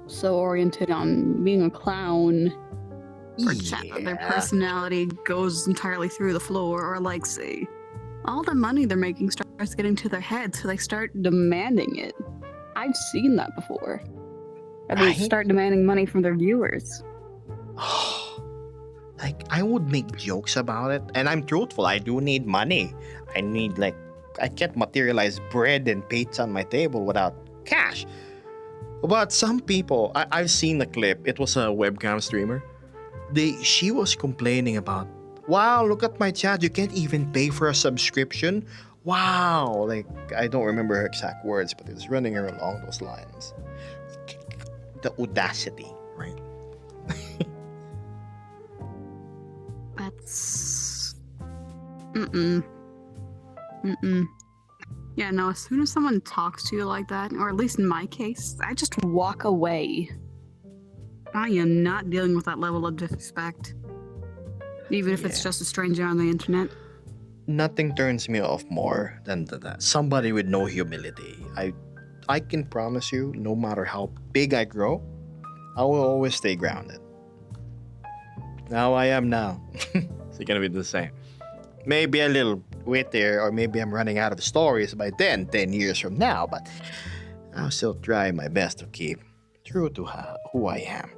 [SPEAKER 2] so oriented on being a clown or chat that their personality goes entirely through the floor, or like, say, all the money they're making starts getting to their head, so they start demanding it. I've seen that before. Or they
[SPEAKER 1] Right?
[SPEAKER 2] start demanding money from their viewers.
[SPEAKER 1] Like, I would make jokes about it, and I'm truthful. I do need money. I need, like, I can't materialize bread and pizza on my table without cash. But some people, I've seen the clip. It was a webcam streamer. She was complaining about, wow, look at my chat. You can't even pay for a subscription. Wow. Like, I don't remember her exact words, but it was running her along those lines. The audacity, right?
[SPEAKER 2] That's. Mm-mm. Mm-mm. Yeah, no, as soon as someone talks to you like that, or at least in my case, I just walk away. I am not dealing with that level of disrespect. Even if it's
[SPEAKER 1] Yeah.
[SPEAKER 2] just a stranger on the internet.
[SPEAKER 1] Nothing turns me off more than that. Somebody with no humility. I can promise you, no matter how big I grow, I will always stay grounded. Now I am now. It's gonna be the same. Maybe a little wittier, or maybe I'm running out of stories by then, 10 years from now, but I'll still try my best to keep true to who I am.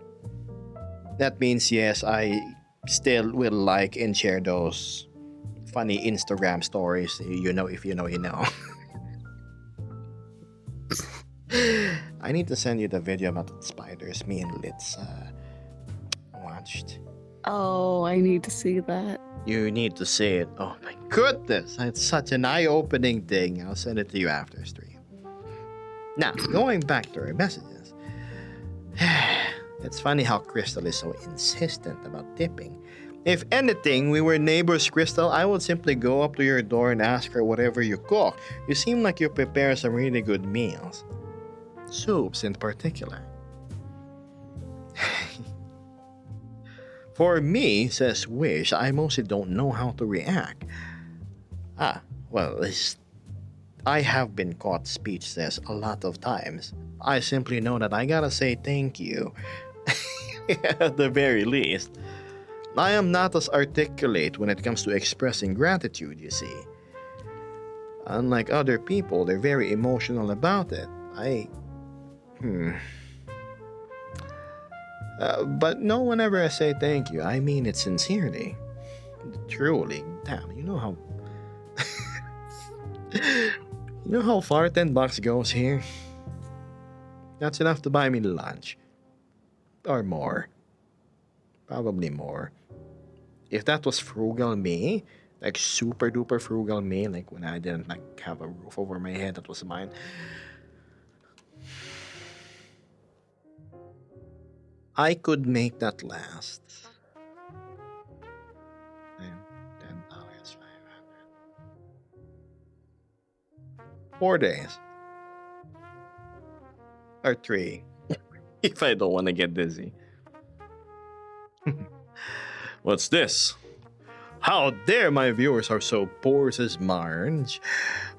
[SPEAKER 1] That means yes, I still will like and share those funny Instagram stories. You know, if you know, you know. I need to send you the video about the spiders me and Litz watched.
[SPEAKER 2] Oh, I need to see that.
[SPEAKER 1] You need to see it. Oh my goodness, it's such an eye-opening thing. I'll send it to you after stream. Now, going back to our messages. It's funny how Crystal is so insistent about tipping. If anything, we were neighbors, Crystal. I would simply go up to your door and ask her whatever you cook. You seem like you prepare some really good meals. Soups in particular. For me, says Wish, I mostly don't know how to react. I have been caught speechless a lot of times. I simply know that I gotta say thank you. At the very least. I am not as articulate when it comes to expressing gratitude, you see. Unlike other people, they're very emotional about it. But no one ever say thank you. I mean it sincerely. Truly. Damn, you know how... you know how far $10 goes here? That's enough to buy me lunch. Or more. Probably more. If that was frugal me, like super duper frugal me, like when I didn't like have a roof over my head that was mine, I could make that last. $10, 500. 4 days. Or 3. If I don't want to get dizzy. What's this? How dare my viewers are so poor, says Marge.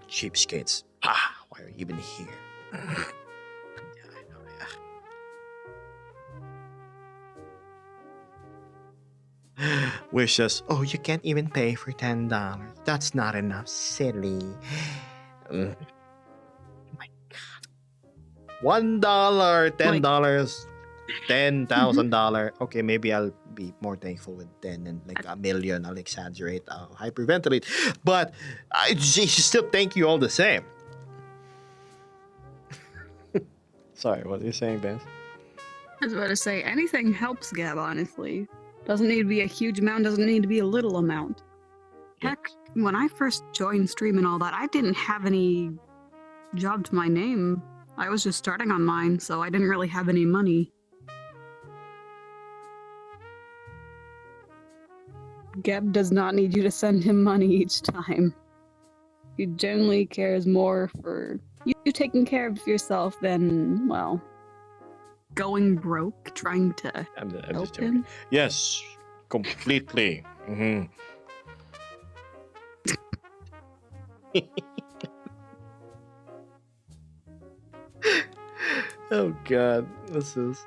[SPEAKER 1] Cheapskates. Why are you even here? Yeah, I know, yeah. Wish says, oh, you can't even pay for $10. That's not enough, silly. My God. $1, $10, $10,000. Okay, maybe I'll be more thankful with 10 and like a million. I'll exaggerate, I'll hyperventilate. But I still thank you all the same. Sorry, what are you saying, Ben?
[SPEAKER 2] I was about to say, anything helps, Gab, honestly. Doesn't need to be a huge amount, doesn't need to be a little amount. Heck, when I first joined stream and all that, I didn't have any job to my name. I was just starting on mine, so I didn't really have any money. Gab does not need you to send him money each time. He generally cares more for you taking care of yourself than, well, going broke, trying to
[SPEAKER 1] I'm
[SPEAKER 2] help
[SPEAKER 1] just joking.
[SPEAKER 2] him.
[SPEAKER 1] Yes, completely. Oh God, this is.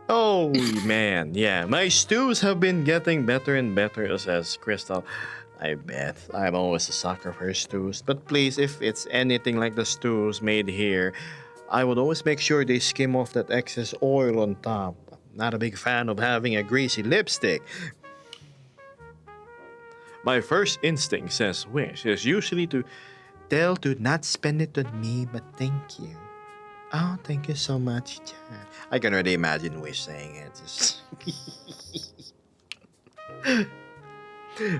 [SPEAKER 1] Oh man, yeah. My stews have been getting better and better, says Crystal. I bet. I'm always a sucker for stews. But please, if it's anything like the stews made here, I would always make sure they skim off that excess oil on top. Not a big fan of having a greasy lipstick. My first instinct, says Wish, is usually to tell to not spend it on me, but thank you. Oh, thank you so much, Chad. I can already imagine Wish saying it. Just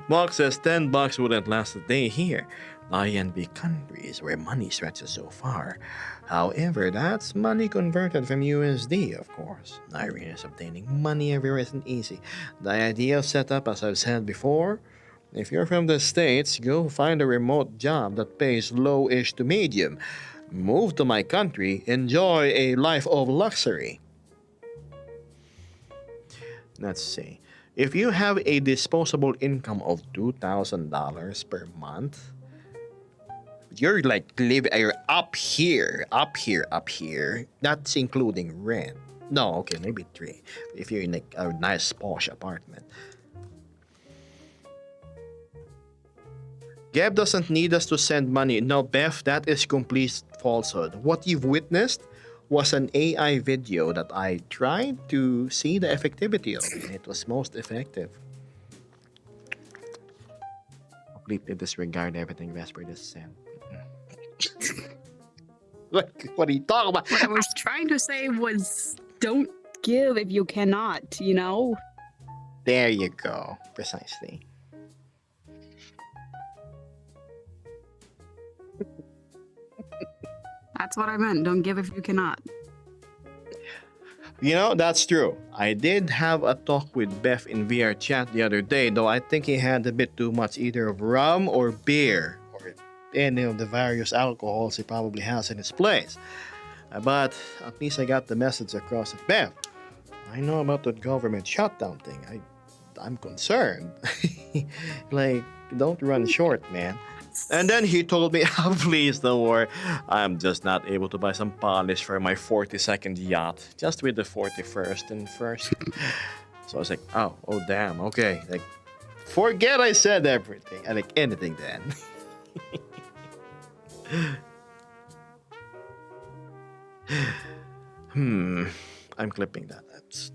[SPEAKER 1] Mark says $10 wouldn't last a day here. I envy countries where money stretches so far. However, that's money converted from USD, of course. Irene is obtaining money everywhere isn't easy. The ideal setup, as I've said before, if you're from the States, go find a remote job that pays low-ish to medium. Move to my country, enjoy a life of luxury. Let's see. If you have a disposable income of $2,000 per month, you're you're up here. That's including rent. No, okay, maybe 3. If you're in like a nice posh apartment. Gab doesn't need us to send money. No, Beth, that is complete falsehood. What you've witnessed was an AI video that I tried to see the effectivity of. It was most effective. Completely disregard everything Vesper just said. What are you talking about?
[SPEAKER 2] What I was trying to say was don't give if you cannot, you know?
[SPEAKER 1] There you go. Precisely.
[SPEAKER 2] That's what I meant. Don't give if you cannot.
[SPEAKER 1] You know, that's true. I did have a talk with Beth in VR chat the other day, though I think he had a bit too much either of rum or beer, or any of the various alcohols he probably has in his place. But at least I got the message across of Beth. I know about that government shutdown thing. I'm concerned. Like, don't run short, man. And then he told me, oh, please don't worry. I'm just not able to buy some polish for my 42nd yacht. Just with the 41st and first. So I was like, oh damn, okay. Like, forget I said everything. I like anything then. I'm clipping that. That's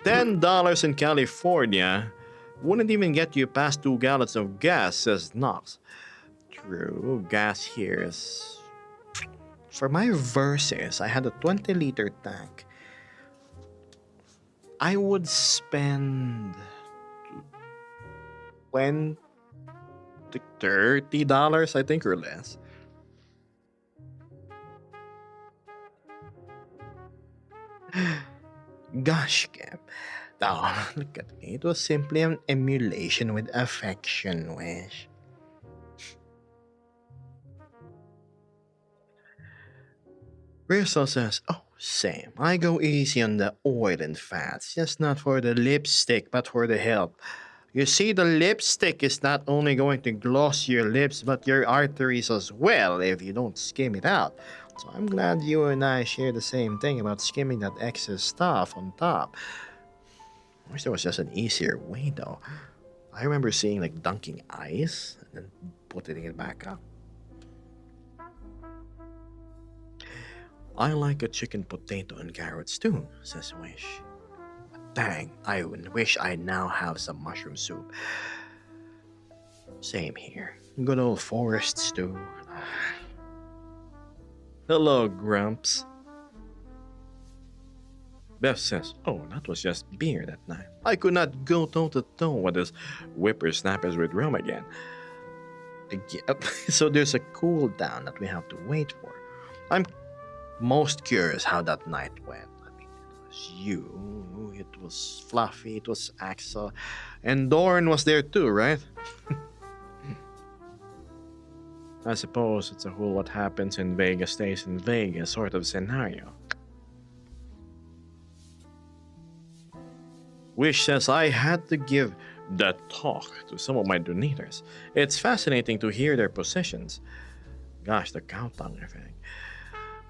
[SPEAKER 1] $10 in California wouldn't even get you past 2 gallons of gas, says Knox. True, gas here is... For my verses, I had a 20-liter tank. I would spend $20, $30, I think, or less. Gosh, Cap. Oh, look at me. It was simply an emulation with affection, Wish. Bristol says, oh, same. I go easy on the oil and fats, just not for the lipstick, but for the health. You see, the lipstick is not only going to gloss your lips, but your arteries as well if you don't skim it out. So I'm glad you and I share the same thing about skimming that excess stuff on top. I wish there was just an easier way, though. I remember seeing like dunking ice and then putting it back up. I like a chicken potato and carrots too, says Wish. Dang, I wish I now have some mushroom soup. Same here. Good old forest stew. Hello, Grumps. Beth says, oh, that was just beer that night. I could not go toe-to-toe with those whippersnappers with rum again. Yep, so there's a cool down that we have to wait for. I'm most curious how that night went. I mean, it was you, it was Fluffy, it was Axel, and Dorn was there too, right? I suppose it's a whole what happens in Vegas stays in Vegas sort of scenario. Wish says I had to give that talk to some of my donators. It's fascinating to hear their positions. Gosh, the countdown effect.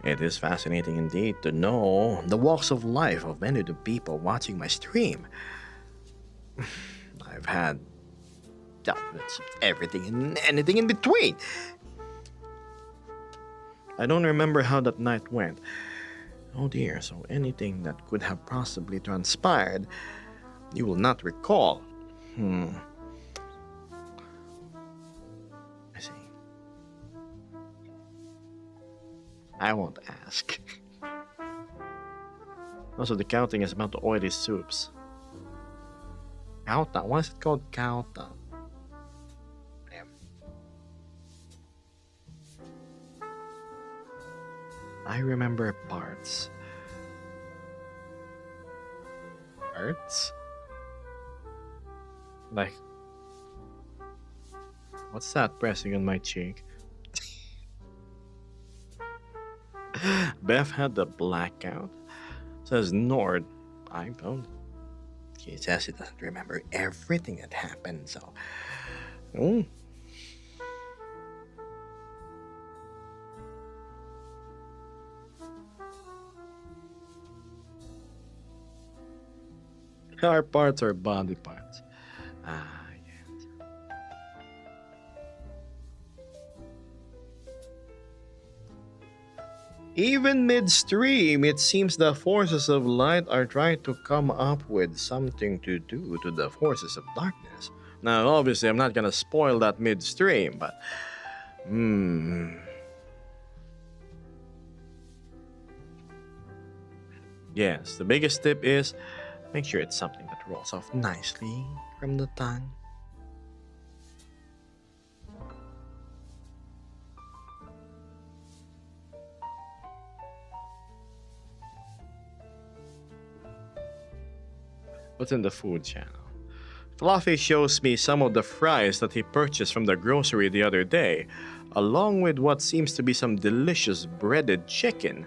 [SPEAKER 1] It is fascinating indeed to know the walks of life of many of the people watching my stream. I've had everything and anything in between. I don't remember how that night went. Oh dear, so anything that could have possibly transpired, you will not recall. I see. I won't ask. Also, the counting is about the oily soups. Countdown? Why is it called countdown? Damn. I remember parts. Parts? Like, what's that pressing on my cheek? Beth had the blackout. Says Nord. I don't. He says he doesn't remember everything that happened, so. Our parts are body parts. Ah, yes. Even midstream, it seems the forces of light are trying to come up with something to do to the forces of darkness. Now, obviously, I'm not gonna spoil that midstream, but. Yes, the biggest tip is make sure it's something that rolls off nicely from the tongue. What's in the food channel? Fluffy shows me some of the fries that he purchased from the grocery the other day, along with what seems to be some delicious breaded chicken.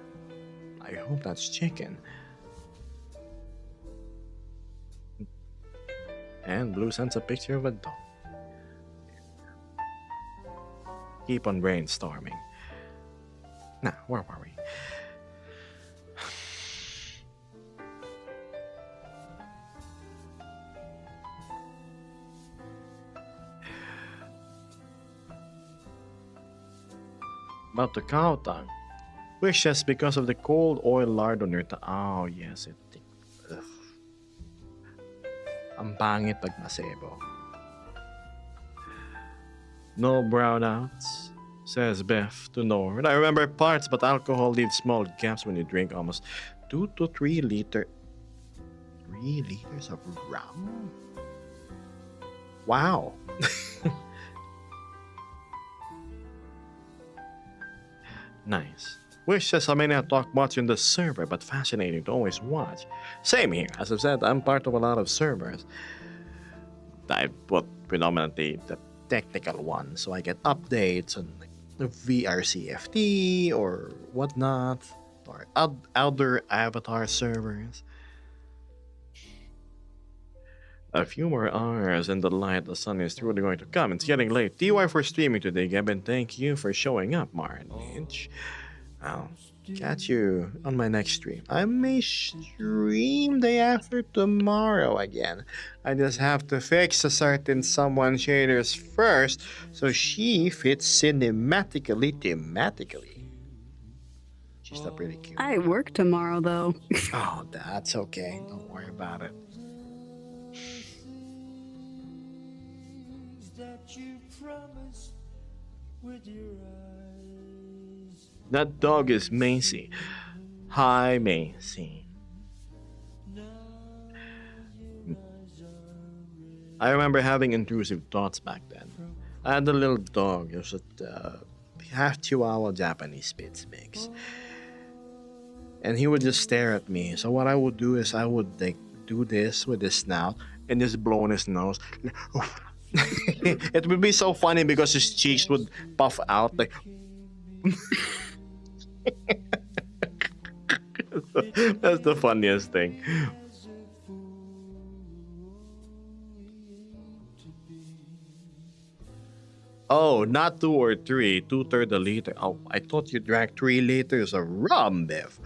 [SPEAKER 1] I hope that's chicken. And Blue sends a picture of a dog. Keep on brainstorming. Now, where were we? About the cow tongue. Wishes because of the cold oil lard on your tongue. Oh, yes, it. Ugh. Ang pangit pag masebo. No brownouts, says Beth to Nord. I remember parts, but alcohol leaves small gaps when you drink almost 2 to 3 liter. 3 liters of rum? Wow. Nice. Wish says I may not talk much in the server, but fascinating to always watch. Same here. As I've said, I'm part of a lot of servers. Predominantly the technical ones, so I get updates on like the VRCFT or whatnot, or other avatar servers. A few more hours and the light, the sun is truly going to come. It's getting late. DY for streaming today, Gavin. Thank you for showing up, Martin Lynch. I'll catch you on my next stream. I may stream day after tomorrow again. I just have to fix a certain someone shaders first so she fits thematically. She's not pretty cute.
[SPEAKER 2] I work tomorrow though.
[SPEAKER 1] Oh, that's okay. Don't worry about it.
[SPEAKER 3] That you promised with your eyes.
[SPEAKER 1] That dog is Macy. Hi, Macy. I remember having intrusive thoughts back then. I had a little dog. It was a half Chihuahua Japanese Spitz mix. And he would just stare at me. So what I would do is I would like do this with his snout and just blow on his nose. It would be so funny because his cheeks would puff out like. That's the funniest thing. Oh, not 2 or 3, 2/3 a liter. Oh, I thought you drank 3 liters of rum, Bev.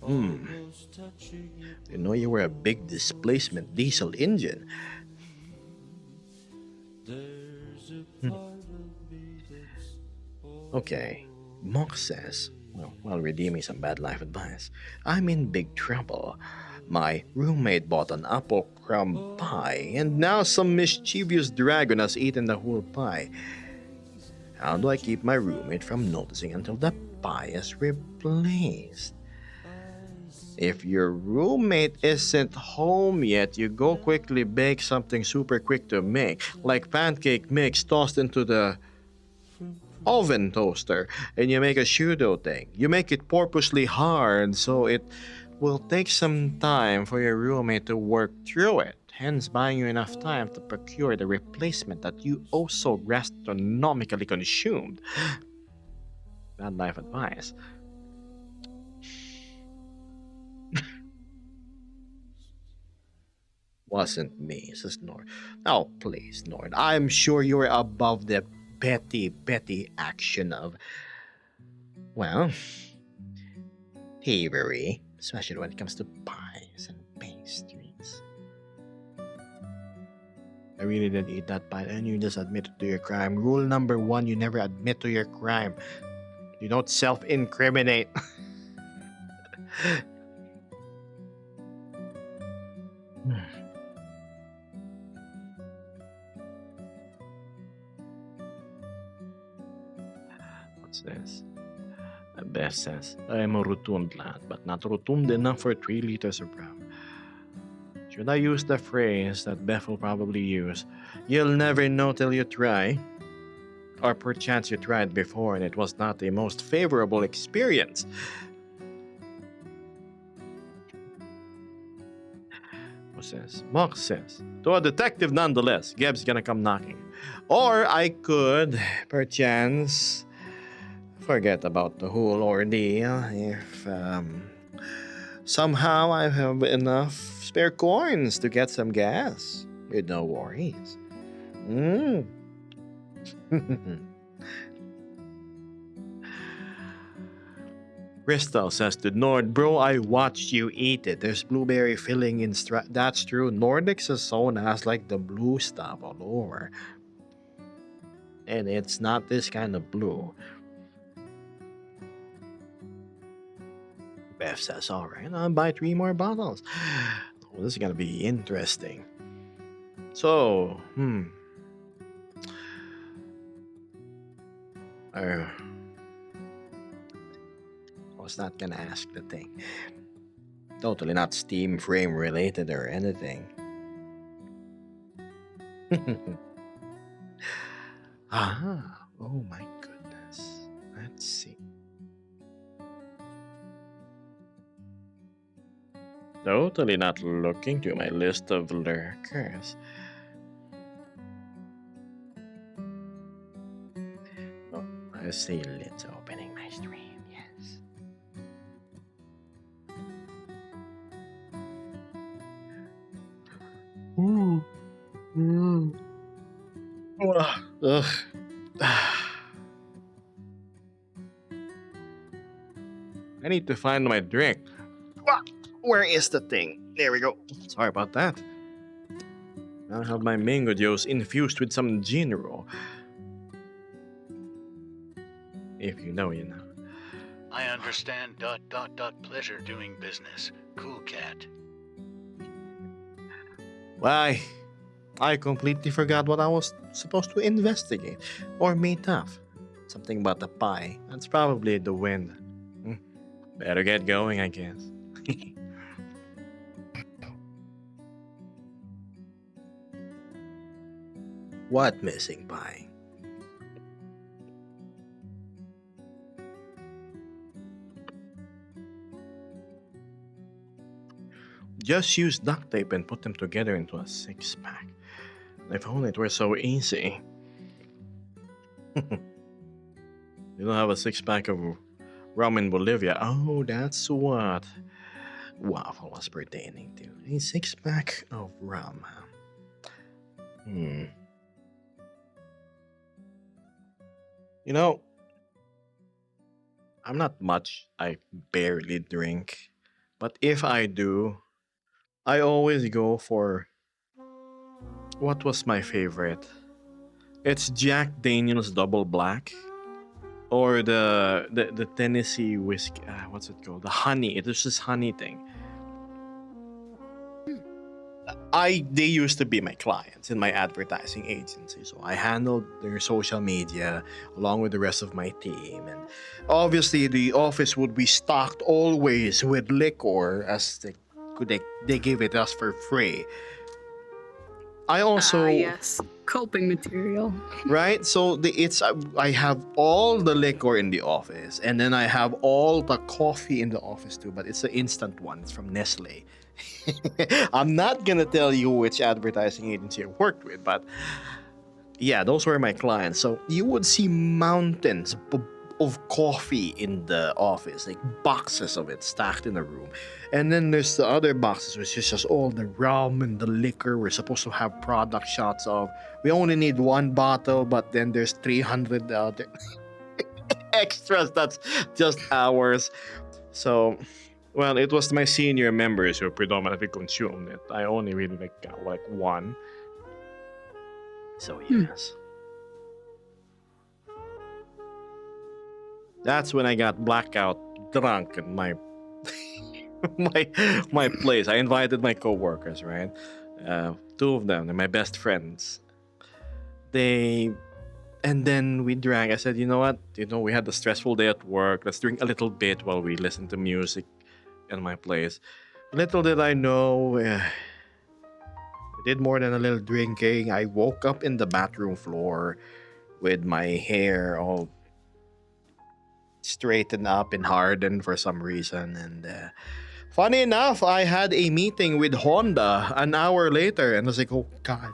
[SPEAKER 1] You know you were a big displacement diesel engine. Okay, Mock says, well, while redeeming some bad life advice, I'm in big trouble. My roommate bought an apple crumb pie, and now some mischievous dragon has eaten the whole pie. How do I keep my roommate from noticing until the pie is replaced? If your roommate isn't home yet, you go quickly bake something super quick to make, like pancake mix tossed into the oven toaster, and you make a pseudo thing. You make it purposely hard so it will take some time for your roommate to work through it, hence buying you enough time to procure the replacement that you also gastronomically consumed. Bad life advice. Wasn't me, says Nord. Oh, please, Nord. I'm sure you're above the petty action of, well, thievery, especially when it comes to pies and pastries. I really didn't eat that pie, and you just admitted to your crime. Rule number 1, you never admit to your crime. You don't self-incriminate. What's this? Beth says, I am a rotund lad, but not rotund enough for 3 liters of rum. Should I use the phrase that Beth will probably use? You'll never know till you try. Or perchance you tried before and it was not the most favorable experience. Who says? Mock says, to a detective nonetheless, Geb's gonna come knocking. Or I could, perchance, forget about the whole ordeal if somehow I have enough spare coins to get some gas with no worries. Crystal says to Nord, bro, I watched you eat it. There's blueberry filling in That's true. Nordic Saison has like the blue stuff all over. And it's not this kind of blue. Beth says, alright, I'll buy 3 more bottles. Oh, this is gonna be interesting. So, I was not gonna ask the thing. Totally not Steam frame related or anything. Oh my goodness. Let's see. Totally not looking to my list of lurkers. Oh, I see Lid's opening my stream, yes. Ooh. Ugh. I need to find my drink. Where is the thing? There we go. Sorry about that. I have my mango juice infused with some Jinro. If you know, you know.
[SPEAKER 4] I understand. ... Pleasure doing business. Cool cat.
[SPEAKER 1] Why? I completely forgot what I was supposed to investigate or meet up. Something about the pie. That's probably the wind. Better get going, I guess. What missing pie? Just use duct tape and put them together into a 6-pack. If only it were so easy. You don't have a 6-pack of rum in Bolivia. Oh, that's what Waffle was pertaining to. A 6-pack of rum. You know, I'm not much. I barely drink. But if I do, I always go for... What was my favorite? It's Jack Daniel's Double Black. Or the Tennessee whiskey. What's it called? The honey. It was this honey thing. They used to be my clients in my advertising agency, so I handled their social media along with the rest of my team, and obviously the office would be stocked always with liquor as they give it us for free. I also
[SPEAKER 2] yes, coping material.
[SPEAKER 1] right, so I have all the liquor in the office, and then I have all the coffee in the office too, but it's an instant one. It's from Nestle. I'm not gonna tell you which advertising agency I worked with, but yeah, those were my clients. So you would see mountains of coffee in the office, like boxes of it stacked in a room. And then there's the other boxes, which is just all the rum and the liquor we're supposed to have product shots of. We only need 1 bottle, but then there's 300 other extras that's just ours. So... Well, it was my senior members who predominantly consumed it. I only really got like 1. So yes. That's when I got blackout drunk in my my my place. I invited my coworkers, right? Two of them, they're my best friends. They and then we drank. I said, you know what? We had a stressful day at work. Let's drink a little bit while we listen to music in my place. Little did I know, I did more than a little drinking. I woke up in the bathroom floor with my hair all straightened up and hardened for some reason. And funny enough, I had a meeting with Honda an hour later, and I was like, oh God.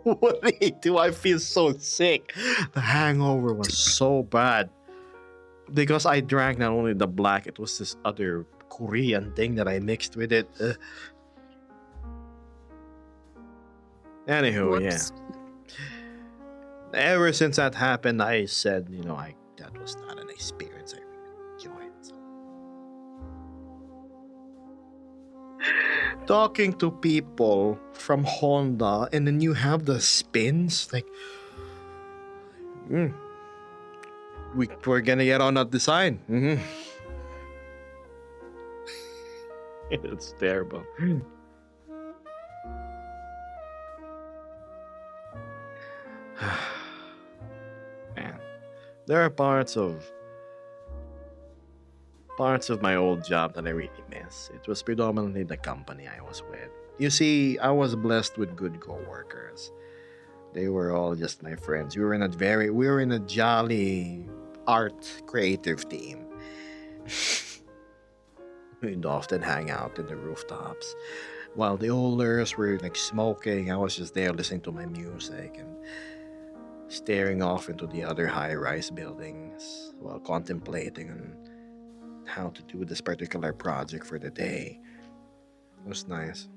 [SPEAKER 1] What do I feel so sick? The hangover was so bad because I drank not only the black, it was this other Korean thing that I mixed with it. Anywho, yeah.
[SPEAKER 2] Whoops.
[SPEAKER 1] Ever since that happened, I said, that was not an experience I really enjoyed. So. Talking to people from Honda, and then you have the spins, like, we're gonna get on that design. It's terrible. Man, there are parts of my old job that I really miss. It was predominantly the company I was with. You see, I was blessed with good coworkers. They were all just my friends. We were in a jolly art creative team. We'd often hang out in the rooftops. While the olders were like smoking, I was just there listening to my music and staring off into the other high-rise buildings while contemplating on how to do this particular project for the day. It was nice.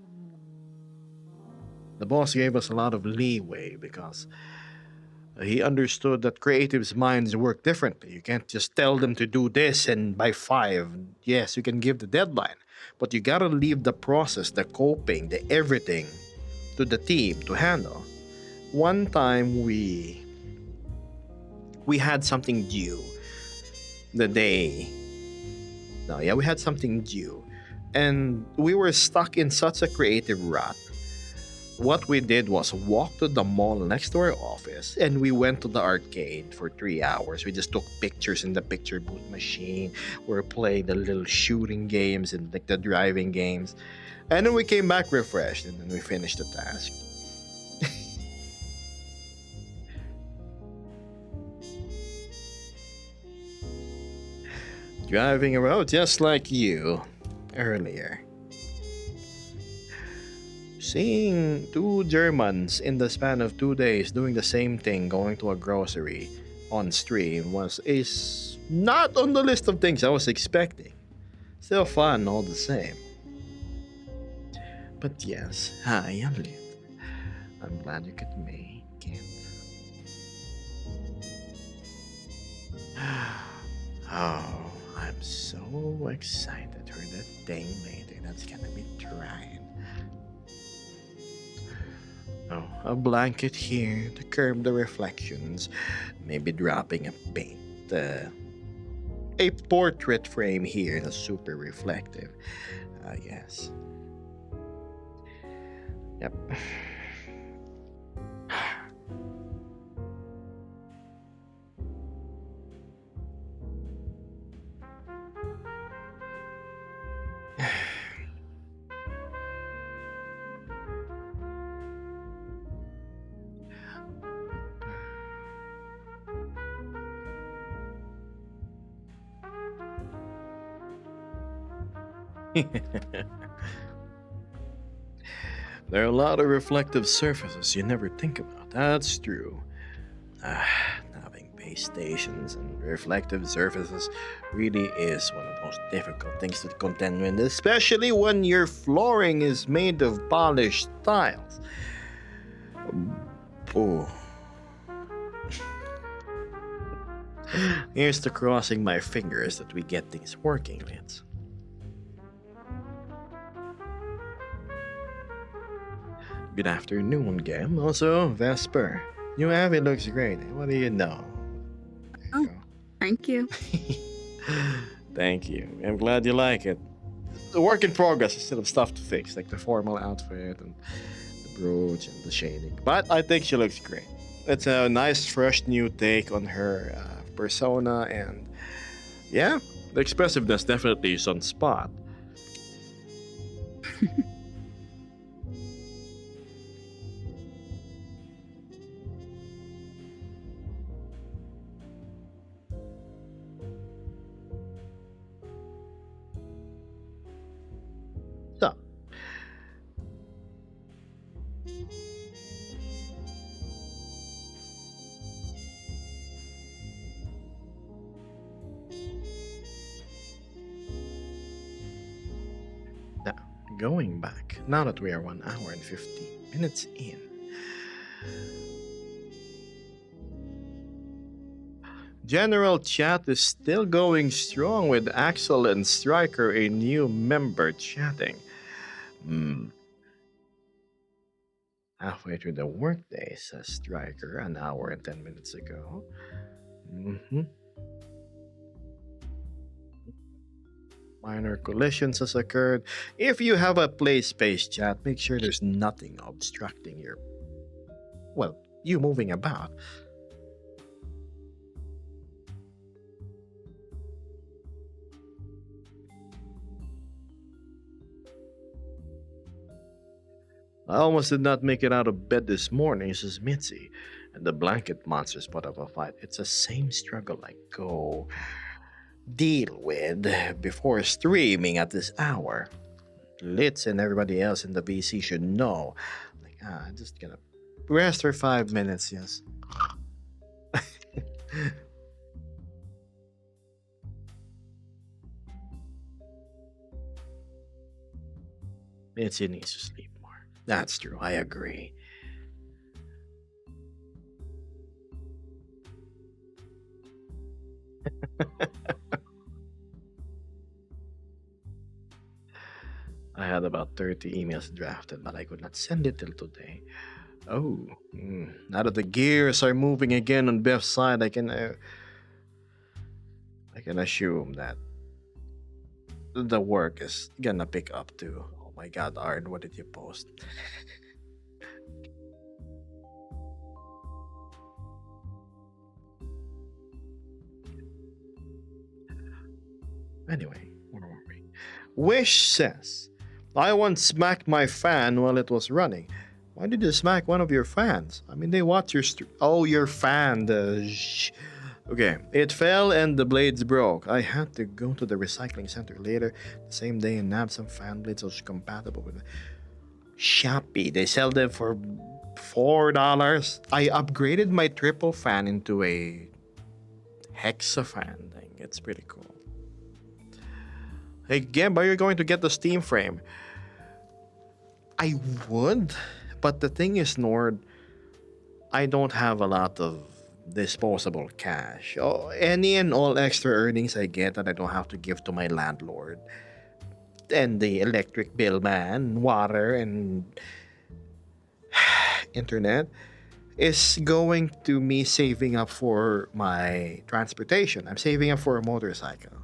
[SPEAKER 1] The boss gave us a lot of leeway because he understood that creatives' minds work differently. You can't just tell them to do this and by 5, yes, you can give the deadline. But you gotta leave the process, the coping, the everything to the team to handle. One time we had something due the day. No, yeah, we had something due. And we were stuck in such a creative rut. What we did was walk to the mall next to our office and we went to the arcade for 3 hours. We just took pictures in the picture booth machine. We were playing the little shooting games and like the driving games. And then we came back refreshed and then we finished the task. Driving around just like you earlier. Seeing 2 Germans in the span of 2 days doing the same thing, going to a grocery on stream is not on the list of things I was expecting. Still fun all the same. But yes, hi, I'm Lynn. I'm glad you could make it. Oh, I'm so excited for the thing later that's gonna be trying. Oh, a blanket here to curb the reflections. Maybe dropping a paint. A portrait frame here that's super reflective. Yes. Yep. There are a lot of reflective surfaces you never think about. That's true. Having base stations and reflective surfaces really is one of the most difficult things to contend with, especially when your flooring is made of polished tiles. Oh. Here's to crossing my fingers that we get things working, Vince. Good afternoon, Gam. Also, Vesper. New Avi looks great. What do you know? There you
[SPEAKER 2] Oh.
[SPEAKER 1] go.
[SPEAKER 2] Thank you.
[SPEAKER 1] Thank you. I'm glad you like it. The work in progress is still stuff to fix, like the formal outfit and the brooch and the shading. But I think she looks great. It's a nice, fresh, new take on her persona, and yeah, the expressiveness definitely is on spot. So, now, going back, now that we are 1 hour and 15 minutes in, general chat is still going strong with Axel and Striker, a new member, chatting. Hmm. Halfway through the workday, says Striker, an hour and 10 minutes ago. Hmm. Minor collisions has occurred. If you have a play space chat, make sure there's nothing obstructing your, well, you moving about. I almost did not make it out of bed this morning, says Mitzi. And the blanket monsters put up a fight. It's the same struggle I go deal with before streaming at this hour. Litz and everybody else in the VC should know. Like, I'm just gonna rest for 5 minutes, yes. Mitzi needs to sleep more. That's true, I agree. I had about 30 emails drafted, but I could not send it till today. Oh, now that the gears are moving again on Beth's side, I can assume that the work is gonna pick up too. Oh my God, Ard, what did you post? Anyway, where were we? Wish says, I once smacked my fan while it was running. Why did you smack one of your fans? I mean, they watch your oh, your fan. Okay, it fell and the blades broke. I had to go to the recycling center later the same day and nab some fan blades that was compatible with it. Shopee, they sell them for $4. I upgraded my triple fan into a hexa fan thing. It's pretty cool. Hey, Gem, are you going to get the Steam frame? I would, but the thing is, Nord, I don't have a lot of disposable cash. Oh, any and all extra earnings I get that I don't have to give to my landlord, and the electric bill man, water, and internet, is going to me saving up for my transportation. I'm saving up for a motorcycle.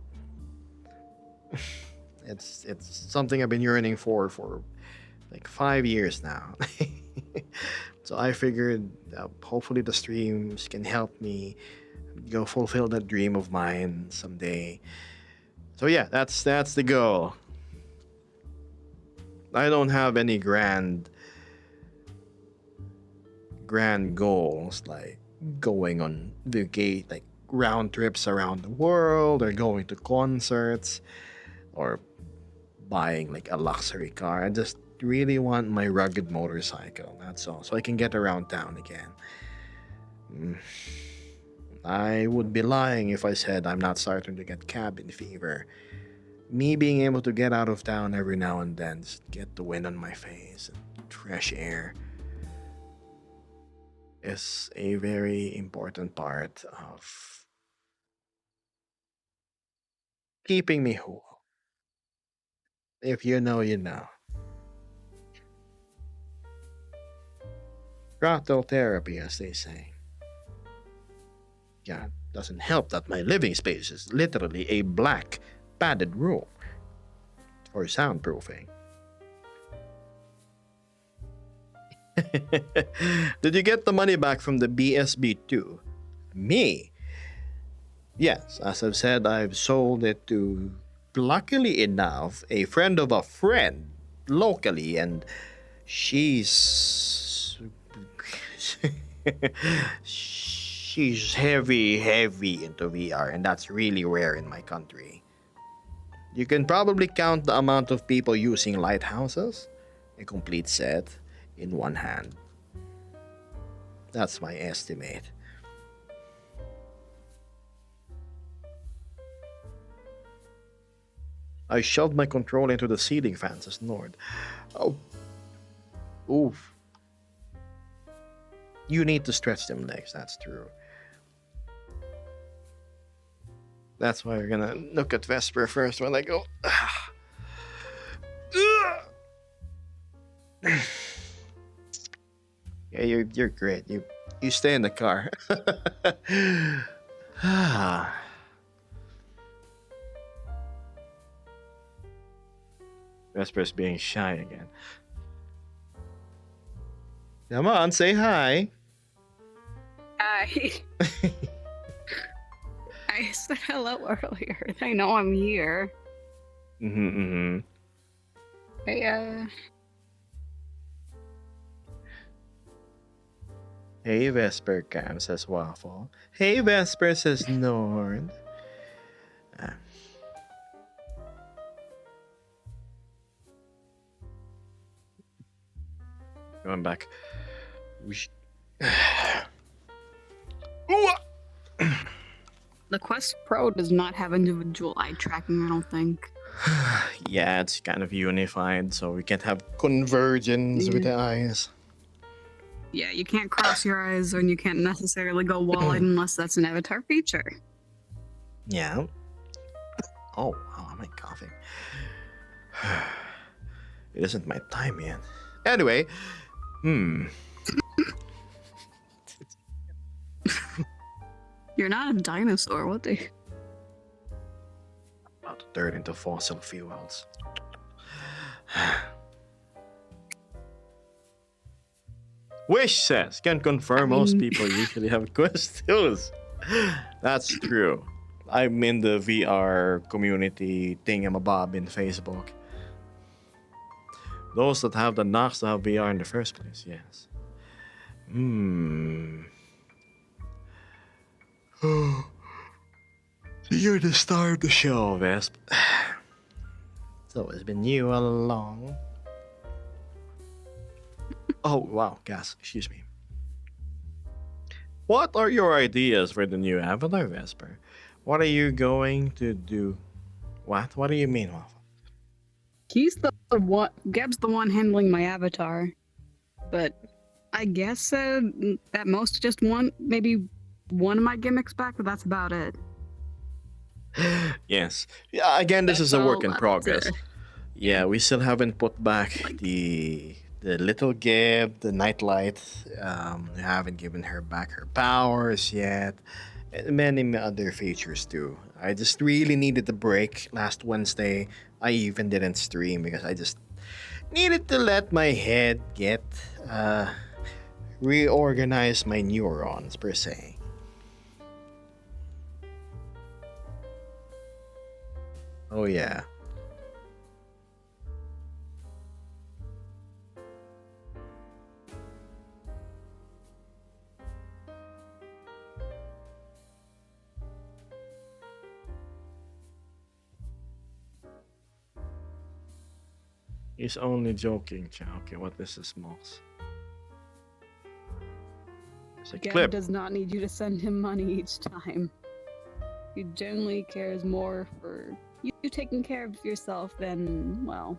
[SPEAKER 1] It's something I've been yearning for like 5 years now. So I figured hopefully the streams can help me go fulfill that dream of mine someday. So yeah, that's the goal. I don't have any grand goals like going on like round trips around the world or going to concerts or buying like a luxury car. I just really want my rugged motorcycle, that's all, so I can get around town again. I would be lying if I said I'm not starting to get cabin fever. Me being able to get out of town every now and then, just get the wind on my face and fresh air, is a very important part of keeping me whole. If you know, you know. Throttle therapy, as they say. Yeah, Doesn't help that my living space is literally a black, padded room for soundproofing. Did you get the money back from the BSB too? Me? Yes, as I've said, I've sold it to, luckily enough, a friend of a friend locally, and she's. She's heavy into VR, and that's really rare in my country. You can probably count the amount of people using lighthouses, a complete set, in one hand. That's my estimate. I shoved my controller into the ceiling fan, says Nord. Oh. Oof. You need to stretch them legs, that's true. That's why we're gonna look at Vesper first when I go. Yeah, you're great. You stay in the car. Vesper's being shy again. Come on, say hi.
[SPEAKER 2] I said hello earlier. I know I'm here. Hey,
[SPEAKER 1] Hey, Vesper Cam, says Waffle. Hey, Vesper, says Nord. Going back.
[SPEAKER 2] the Quest Pro does not have individual eye tracking, I don't think.
[SPEAKER 1] Yeah, it's kind of unified, so we can't have convergence with the eyes.
[SPEAKER 2] Yeah, you can't cross your eyes and you can't necessarily go wall-eyed unless that's an avatar feature.
[SPEAKER 1] Yeah. Oh, wow, am I coughing? It isn't my time yet. Anyway,
[SPEAKER 2] You're not a dinosaur, what the?
[SPEAKER 1] About to turn into fossil fuels. Wish says, can confirm most people usually have questions. That's true. I'm in the VR community thingamabob in Facebook. Those that have the knocks to have VR in the first place, yes. You're the star of the show, Vesp. It's always been you all along. Oh, wow, gas, excuse me. What are your ideas for the new Avatar, Vesper? What are you going to do? What? What do you mean, Waffle?
[SPEAKER 2] He's the one. Geb's the one handling my avatar, but I guess at most just maybe one of my gimmicks back, but that's about it.
[SPEAKER 1] Yes. Yeah, again, this is a work in
[SPEAKER 2] That's
[SPEAKER 1] progress.
[SPEAKER 2] it.
[SPEAKER 1] Yeah, we still haven't put back the little Gib, the nightlight. We haven't given her back her powers yet. And many other features too. I just really needed a break last Wednesday. I even didn't stream because I just needed to let my head get reorganize my neurons per se. Oh yeah. He's only joking, Chow. Okay, what is this, Moss? It's a
[SPEAKER 2] Geb
[SPEAKER 1] clip.
[SPEAKER 2] does not need you to send him money each time. He generally cares more for you taking care of yourself than, well,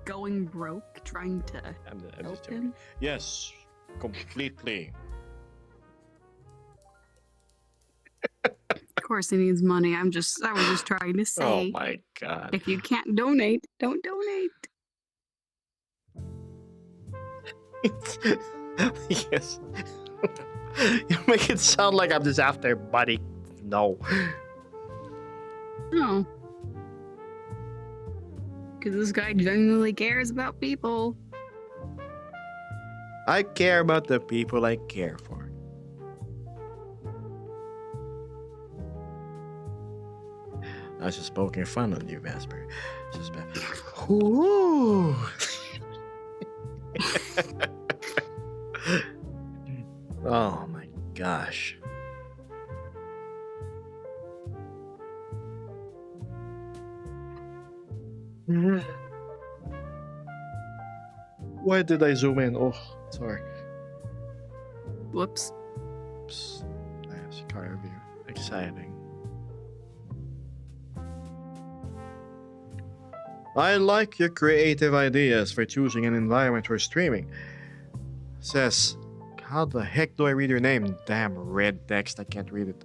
[SPEAKER 2] going broke trying to
[SPEAKER 1] I'm
[SPEAKER 2] help
[SPEAKER 1] just joking.
[SPEAKER 2] him.
[SPEAKER 1] Yes, completely.
[SPEAKER 2] Of course he needs money. I was just trying to
[SPEAKER 1] Oh
[SPEAKER 2] say,
[SPEAKER 1] my god.
[SPEAKER 2] if you can't donate, don't donate.
[SPEAKER 1] Yes. You make it sound like I'm just after money. No.
[SPEAKER 2] No. Because this guy genuinely cares about people.
[SPEAKER 1] I care about the people I care for. I was just poking fun on you, Vesper. Just Ooh. Oh my gosh. Why did I zoom in? Oh, sorry.
[SPEAKER 2] Whoops.
[SPEAKER 1] Oops. Nice car view. Exciting. I like your creative ideas for choosing an environment for streaming. Says, how the heck do I read your name? Damn red text, I can't read it.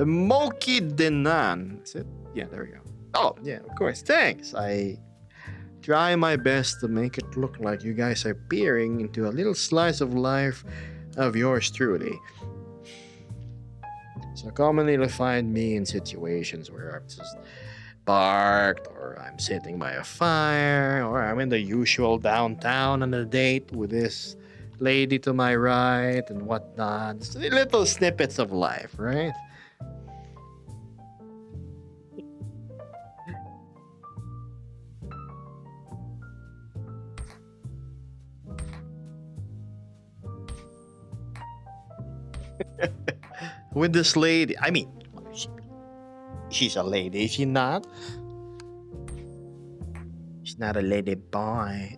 [SPEAKER 1] Moki Denan. Is it? Yeah, there we go. Oh, yeah, of course. Thanks. I try my best to make it look like you guys are peering into a little slice of life of yours truly. So commonly you'll find me in situations where I'm just parked, or I'm sitting by a fire, or I'm in the usual downtown on a date with this lady to my right and whatnot. Just little snippets of life, right? With this lady, I mean, she's a lady, is she not? She's not a lady boy.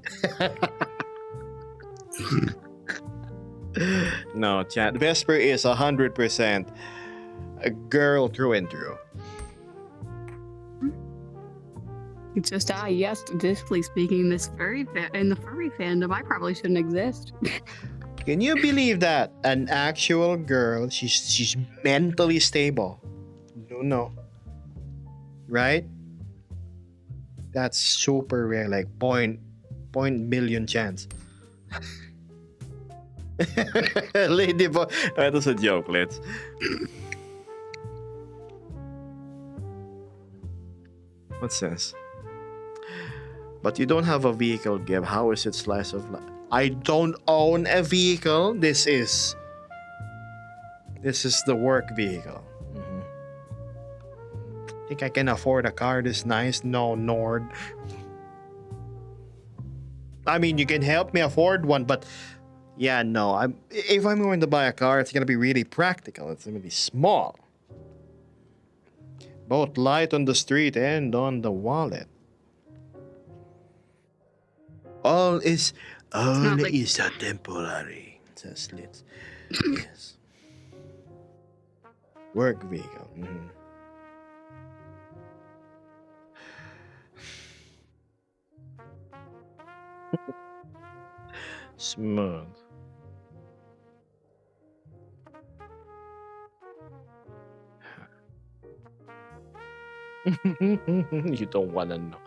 [SPEAKER 1] No, chat. Vesper is 100% a girl through and through.
[SPEAKER 2] It's just, yes, statistically speaking, in the furry fandom, I probably shouldn't exist.
[SPEAKER 1] Can you believe that? An actual girl, she's mentally stable. No. Right? That's super rare, like point million chance. Lady boy. That was a joke, let's. What's this? But you don't have a vehicle, Gib. How is it slice of life? I don't own a vehicle. This is the work vehicle. Think I can afford a car this nice? No, Nord. I mean, you can help me afford one, but yeah, no. If I'm going to buy a car, it's gonna be really practical. It's gonna be small, both light on the street and on the wallet. All is a temporary, says Litz. Yes. Work vehicle. Smooth. You don't want to know.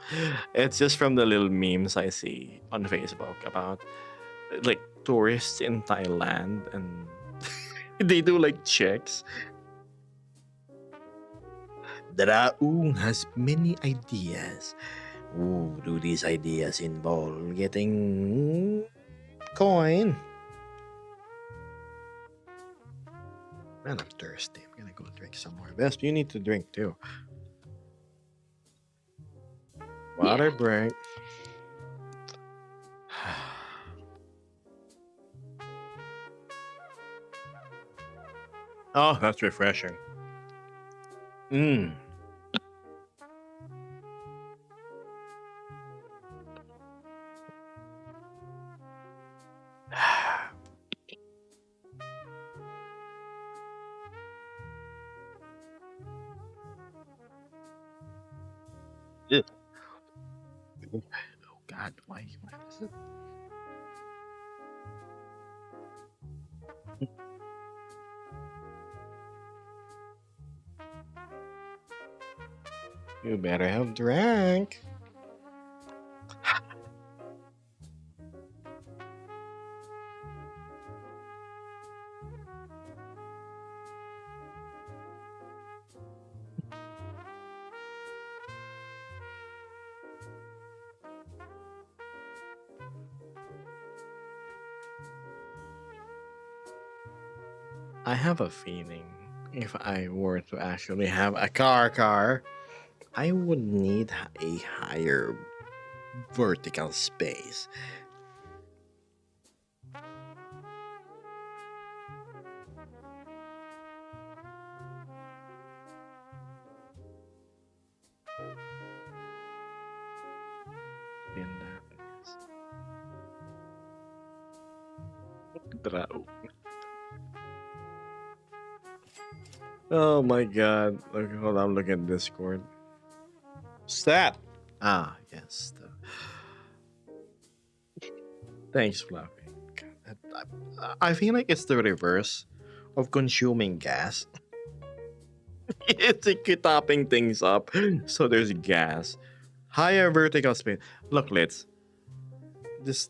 [SPEAKER 1] It's just from the little memes I see on Facebook about like tourists in Thailand, and they do like checks. Draung has many ideas. Ooh, do these ideas involve getting coin? Man, I'm thirsty. I'm gonna go drink some more. Vesp, you need to drink too. Water break. Oh, that's refreshing. Ew. Oh God, why is it? You better have drank. I have a feeling if I were to actually have a car, I would need a higher vertical space. In that, yes. Oh my god. Look, hold on, look at Discord. Stat! Ah, yes. Thanks, Fluffy. God, I feel like it's the reverse of consuming gas. It's like topping things up, so there's gas. Higher vertical speed. Look, let's. This.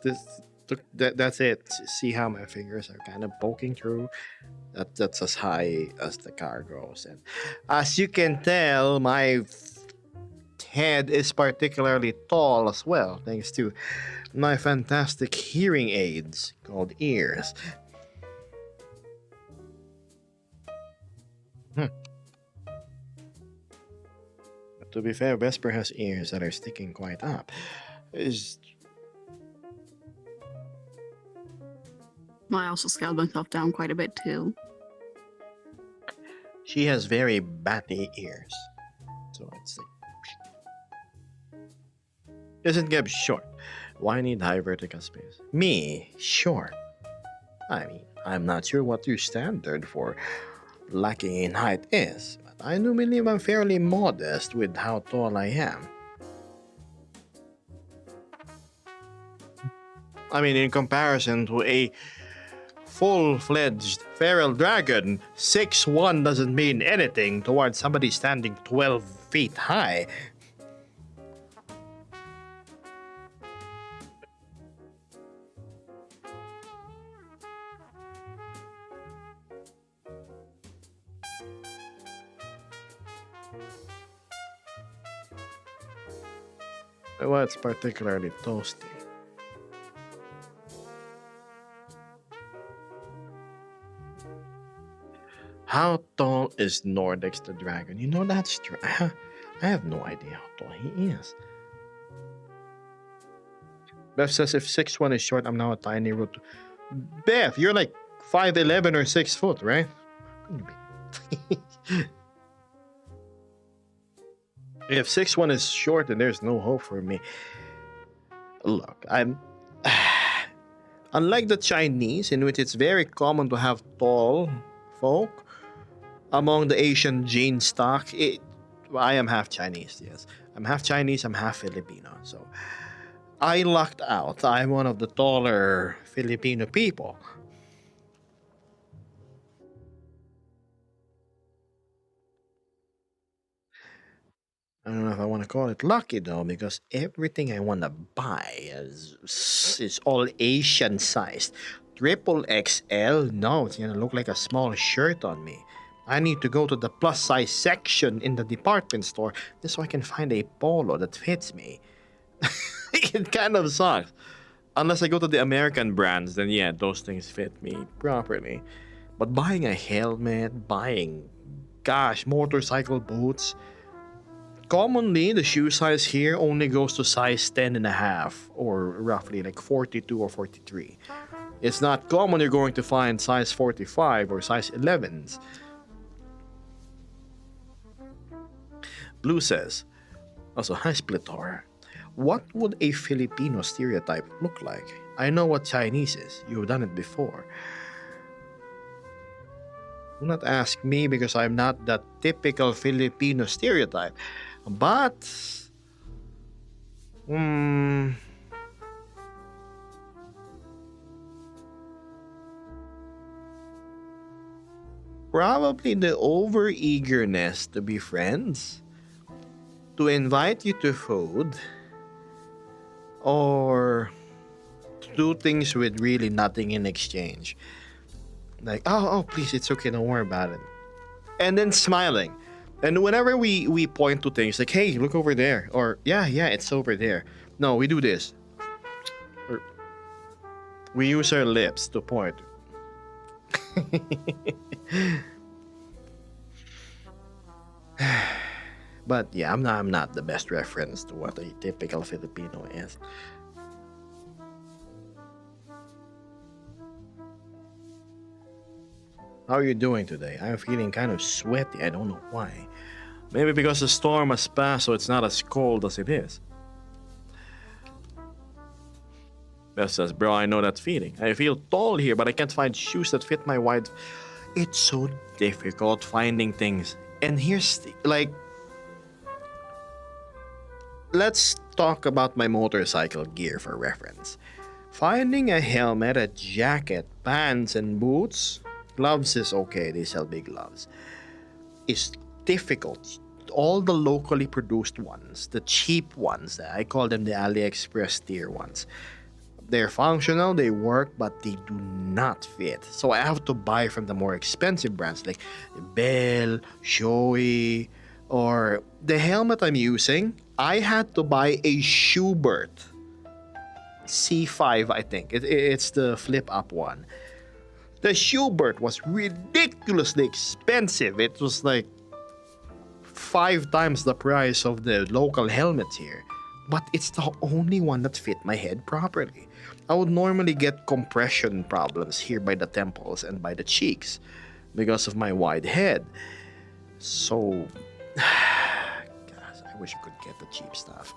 [SPEAKER 1] Look, that's it. See how my fingers are kind of poking through. That's as high as the car goes, and as you can tell, my head is particularly tall as well, thanks to my fantastic hearing aids called ears. Hmm. But to be fair, Vesper has ears that are sticking quite up. Is
[SPEAKER 2] Well, I also scaled myself down quite a bit too.
[SPEAKER 1] She has very batty ears, so it's like isn't Geb short? Why need high vertical space? Me short. I mean, I'm not sure what your standard for lacking in height is, but I do believe I'm fairly modest with how tall I am. I mean, in comparison to a full-fledged feral dragon, 6'1" doesn't mean anything towards somebody standing 12 feet high. Well, it's particularly toasty. How tall is Nordex the dragon? You know, that's true. I have no idea how tall he is. Beth says if 6'1" is short, I'm now a tiny root. Beth, you're like 5'11" or 6 foot, right? If 6'1" is short, then there's no hope for me. Look, I'm. Unlike the Chinese, in which it's very common to have tall folk, among the Asian gene stock, I am half Chinese, yes. I'm half Chinese, I'm half Filipino. So I lucked out. I'm one of the taller Filipino people. I don't know if I want to call it lucky though, because everything I want to buy is all Asian sized. Triple XL? No, it's gonna look like a small shirt on me. I need to go to the plus size section in the department store just so I can find a polo that fits me. It kind of sucks. Unless I go to the American brands, then yeah, those things fit me properly. But buying a helmet, motorcycle boots. Commonly, the shoe size here only goes to size 10 and a half, or roughly like 42 or 43. It's not common you're going to find size 45 or size 11s. Blue says, also, hi Splitor. What would a Filipino stereotype look like? I know what Chinese is. You've done it before. Do not ask me because I'm not the typical Filipino stereotype. But probably the over eagerness to be friends, to invite you to food, or to do things with really nothing in exchange. Like, oh, please, it's okay, don't worry about it. And then smiling. And whenever we point to things like, hey, look over there, or yeah, it's over there. No, we do this. Or we use our lips to point. But yeah, I'm not the best reference to what a typical Filipino is. How are you doing today? I'm feeling kind of sweaty. I don't know why. Maybe because the storm has passed, so it's not as cold as it is. Beth says, bro, I know that feeling. I feel tall here, but I can't find shoes that fit my wide. It's so difficult finding things. And here's like, let's talk about my motorcycle gear for reference. Finding a helmet, a jacket, pants, and boots, gloves is okay. They sell big gloves. Is difficult. All the locally produced ones, the cheap ones, I call them the AliExpress tier ones. They're functional, they work, but they do not fit. So I have to buy from the more expensive brands like Bell, Shoei, or the helmet I'm using. I had to buy a Schubert C5, I think. It's the flip up one. The Schubert was ridiculously expensive. It was like 5 times the price of the local helmets here. But it's the only one that fit my head properly. I would normally get compression problems here by the temples and by the cheeks because of my wide head. So, gosh, I wish I could get the cheap stuff.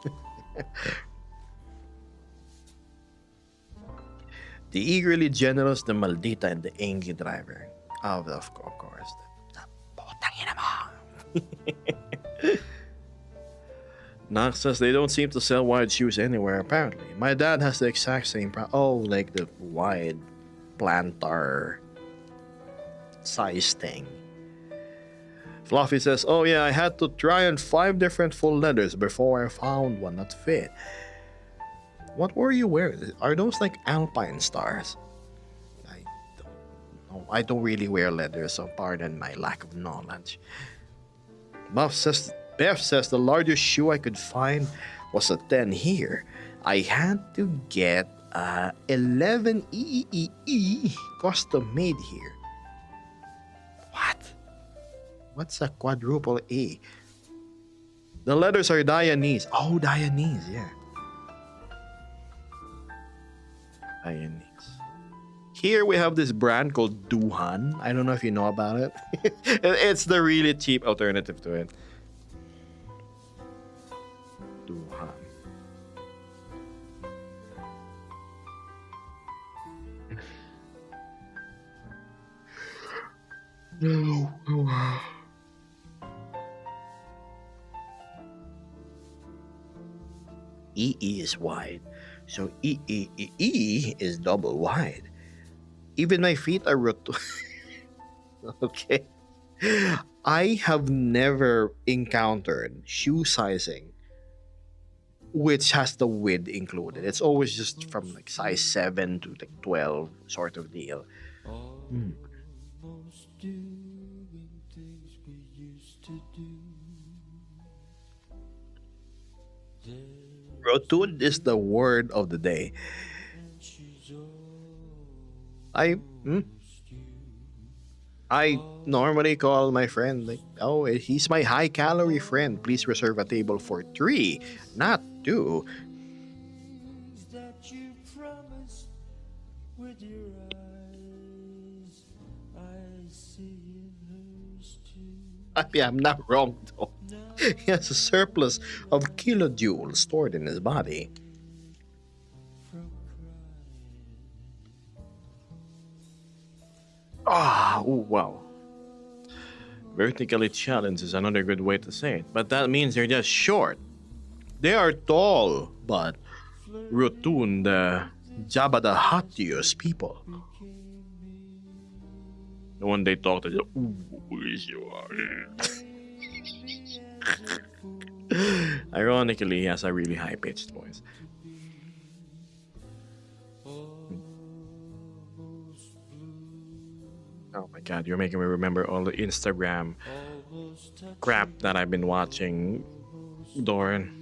[SPEAKER 1] The eagerly generous, the maldita, and the angry driver. Of course. Putang ina mo. Knox says they don't seem to sell wide shoes anywhere, apparently. My dad has the exact same like the wide plantar size thing. Fluffy says, oh yeah, I had to try on 5 different full leathers before I found one that fit. What were you wearing? Are those like Alpine Stars? I don't know. I don't really wear leather, so pardon my lack of knowledge. Beth says the largest shoe I could find was a 10 here. I had to get 11 EEE custom made here. What? What's a quadruple E? The letters are Dianese. Oh, Dianese, yeah. Dianese. Here we have this brand called Duhan. I don't know if you know about it. It's the really cheap alternative to it. Duhan. No. EE is wide, so E is double wide. Even my feet are rotund. Okay. I have never encountered shoe sizing which has the width included. It's always just from like size 7 to like 12 sort of deal.
[SPEAKER 3] Almost doing things we used to do.
[SPEAKER 1] Rotund is the word of the day.
[SPEAKER 3] She's
[SPEAKER 1] I normally call my friend like, oh, he's my high calorie friend. Please reserve a table for 3, not 2.
[SPEAKER 3] that you promised with your eyes. I see in hers too.
[SPEAKER 1] I mean, I'm not wrong though. He has a surplus of kilojoules stored in his body.
[SPEAKER 3] From
[SPEAKER 1] Ah, oh, wow. Vertically challenged is another good way to say it, but that means they're just short. They are tall, but rotund, Jabba the Hutt people. The one they talk to, ironically, he has a really high pitched voice. Oh my god, you're making me remember all the Instagram crap that I've been watching, Doran.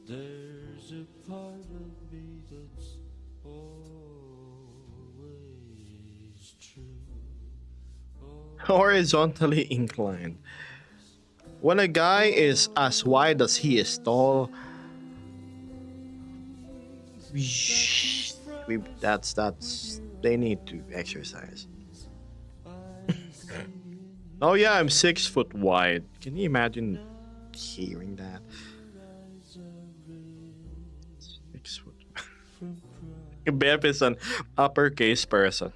[SPEAKER 3] There's a part of me that's always
[SPEAKER 1] horizontally inclined. When a guy is as wide as he is tall, that's they need to exercise. Oh yeah, I'm 6 foot wide. Can you imagine hearing that? 6 foot. Bep is an uppercase person.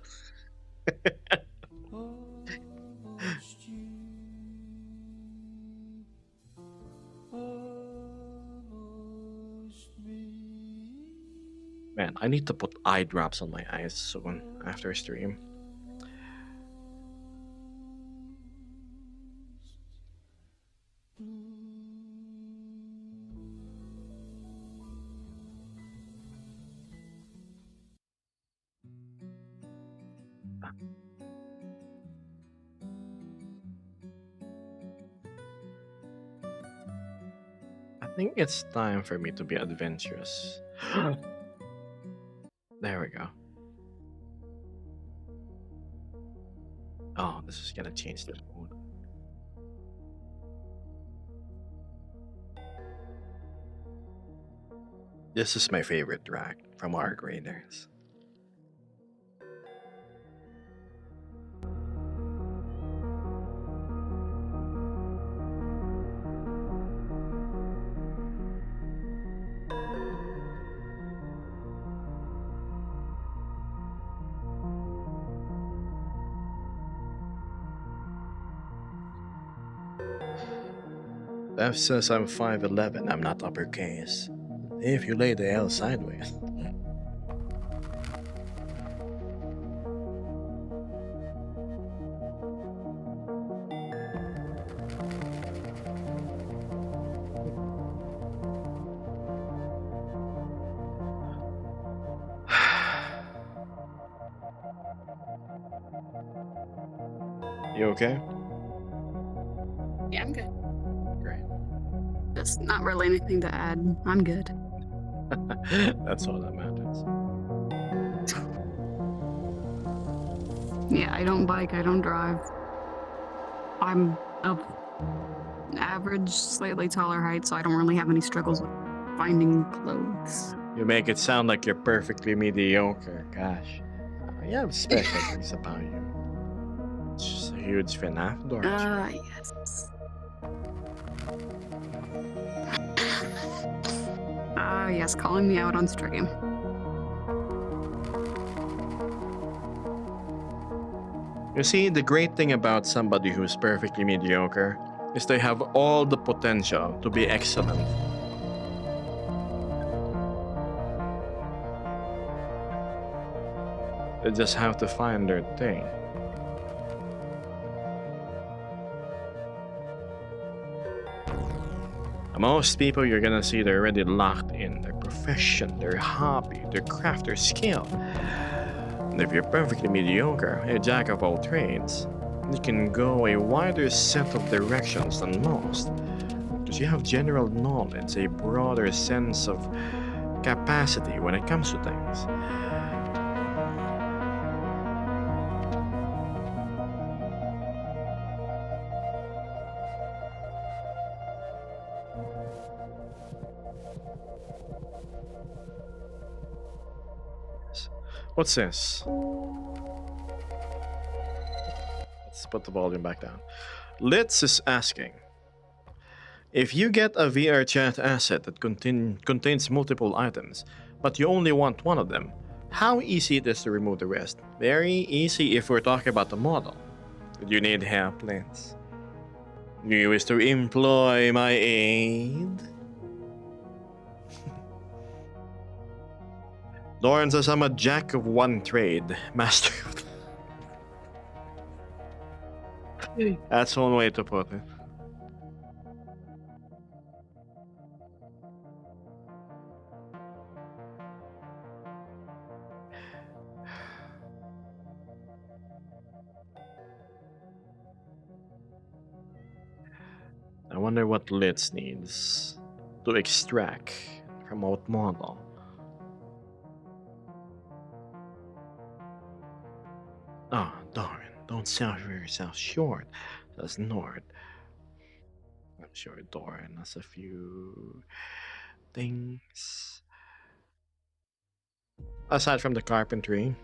[SPEAKER 3] Almost you. Almost me.
[SPEAKER 1] Man, I need to put eye drops on my eyes soon after stream. I think it's time for me to be adventurous. There we go. Oh, this is gonna change the mood. This is my favorite track from Arc Raiders. That says I'm 5'11", I'm not uppercase. If you lay the L sideways. You okay?
[SPEAKER 2] Yeah, I'm good.
[SPEAKER 1] Great.
[SPEAKER 2] Just not really anything to add. I'm good.
[SPEAKER 1] That's all that matters.
[SPEAKER 2] Yeah, I don't bike, I don't drive. I'm of average, slightly taller height, so I don't really have any struggles with finding clothes.
[SPEAKER 1] You make it sound like you're perfectly mediocre. Gosh. You have special things about you. Just a huge FNAF door.
[SPEAKER 2] Yes. Yes, calling me out on stream.
[SPEAKER 1] You see, the great thing about somebody who's perfectly mediocre is they have all the potential to be excellent. They just have to find their thing. Most people you're gonna see, they're already locked in their profession, their hobby, their craft, their skill. And if you're perfectly mediocre, a jack of all trades, you can go a wider set of directions than most. Because you have general knowledge, a broader sense of capacity when it comes to things. What's this? Let's put the volume back down. Litz is asking, if you get a VR chat asset that contains multiple items, but you only want one of them, how easy it is to remove the rest? Very easy if we're talking about the model. You need help, Litz? You wish to employ my aid? Lauren says I'm a jack of one trade, master of That's one way to put it. I wonder what Litz needs to extract from out model. Oh, darn. Don't sell yourself short, says Nord. I'm sure Doran has a few things. Aside from the carpentry.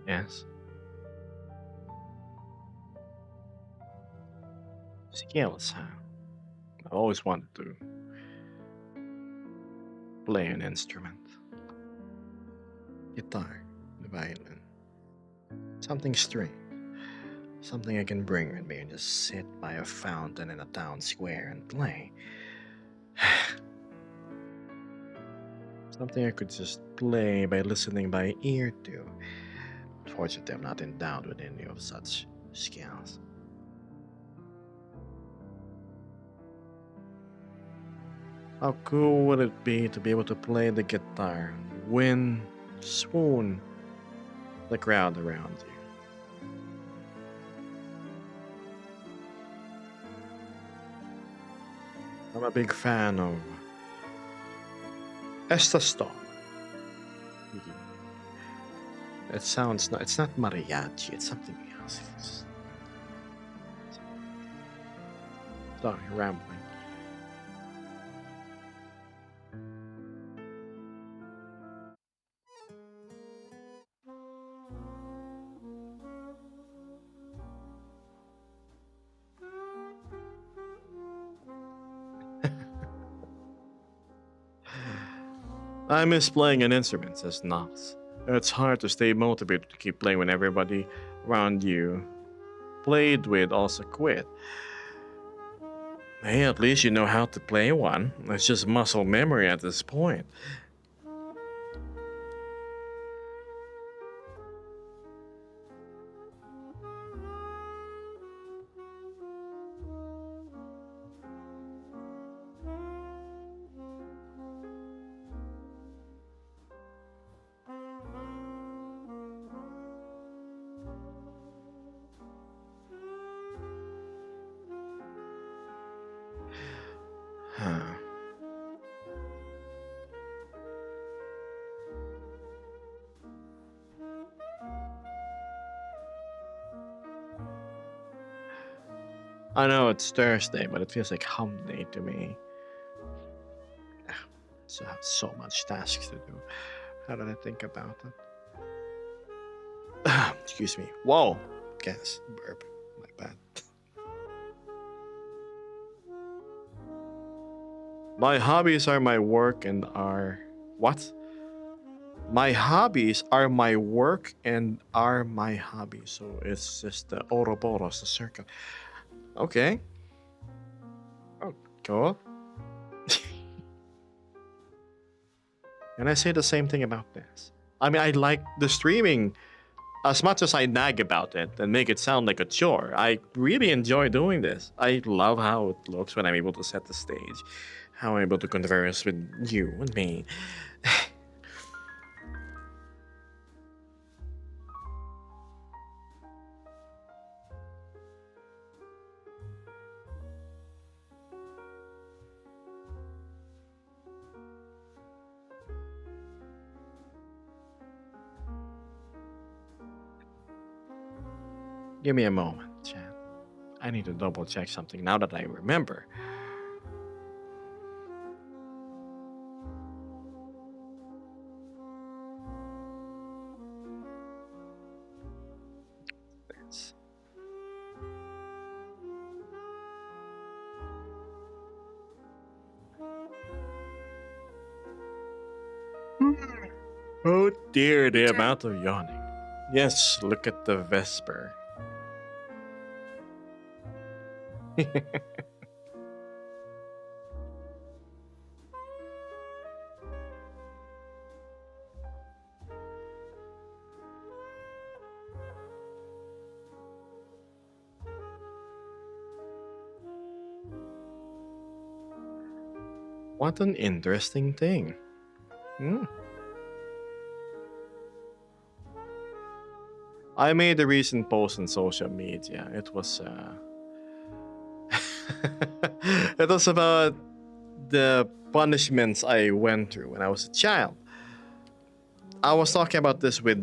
[SPEAKER 1] Yes. Skills, huh? I always wanted to play an instrument. Guitar, the violin. Something string. Something I can bring with me and just sit by a fountain in a town square and play. Something I could just play by listening by ear to. Unfortunately, I'm not endowed with any of such skills. How cool would it be to be able to play the guitar, win, swoon the crowd around you? I'm a big fan of Estaston. It sounds not, it's not mariachi, it's something else. Sorry, rambling. I miss playing an instrument, says Knox. It's hard to stay motivated to keep playing when everybody around you played with also quit. Hey, at least you know how to play one. It's just muscle memory at this point. Huh. I know it's Thursday, but it feels like hump day to me. So I have so much tasks to do. How did I think about it? Excuse me. Whoa! Gas. Burp. My bad. My hobbies are my work and are... What? My hobbies are my work and are my hobbies. So it's just the Ouroboros, the circle. Okay. Oh, cool. And I say the same thing about this. I mean, I like the streaming as much as I nag about it and make it sound like a chore. I really enjoy doing this. I love how it looks when I'm able to set the stage, how I'm able to converse with you and me. Give me a moment, chat. I need to double check something now that I remember. This. Oh dear, the amount of yawning. Yes, look at the Vesper. What an interesting thing. Hmm. I made a recent post on social media. It was it was about the punishments I went through when I was a child. I was talking about this with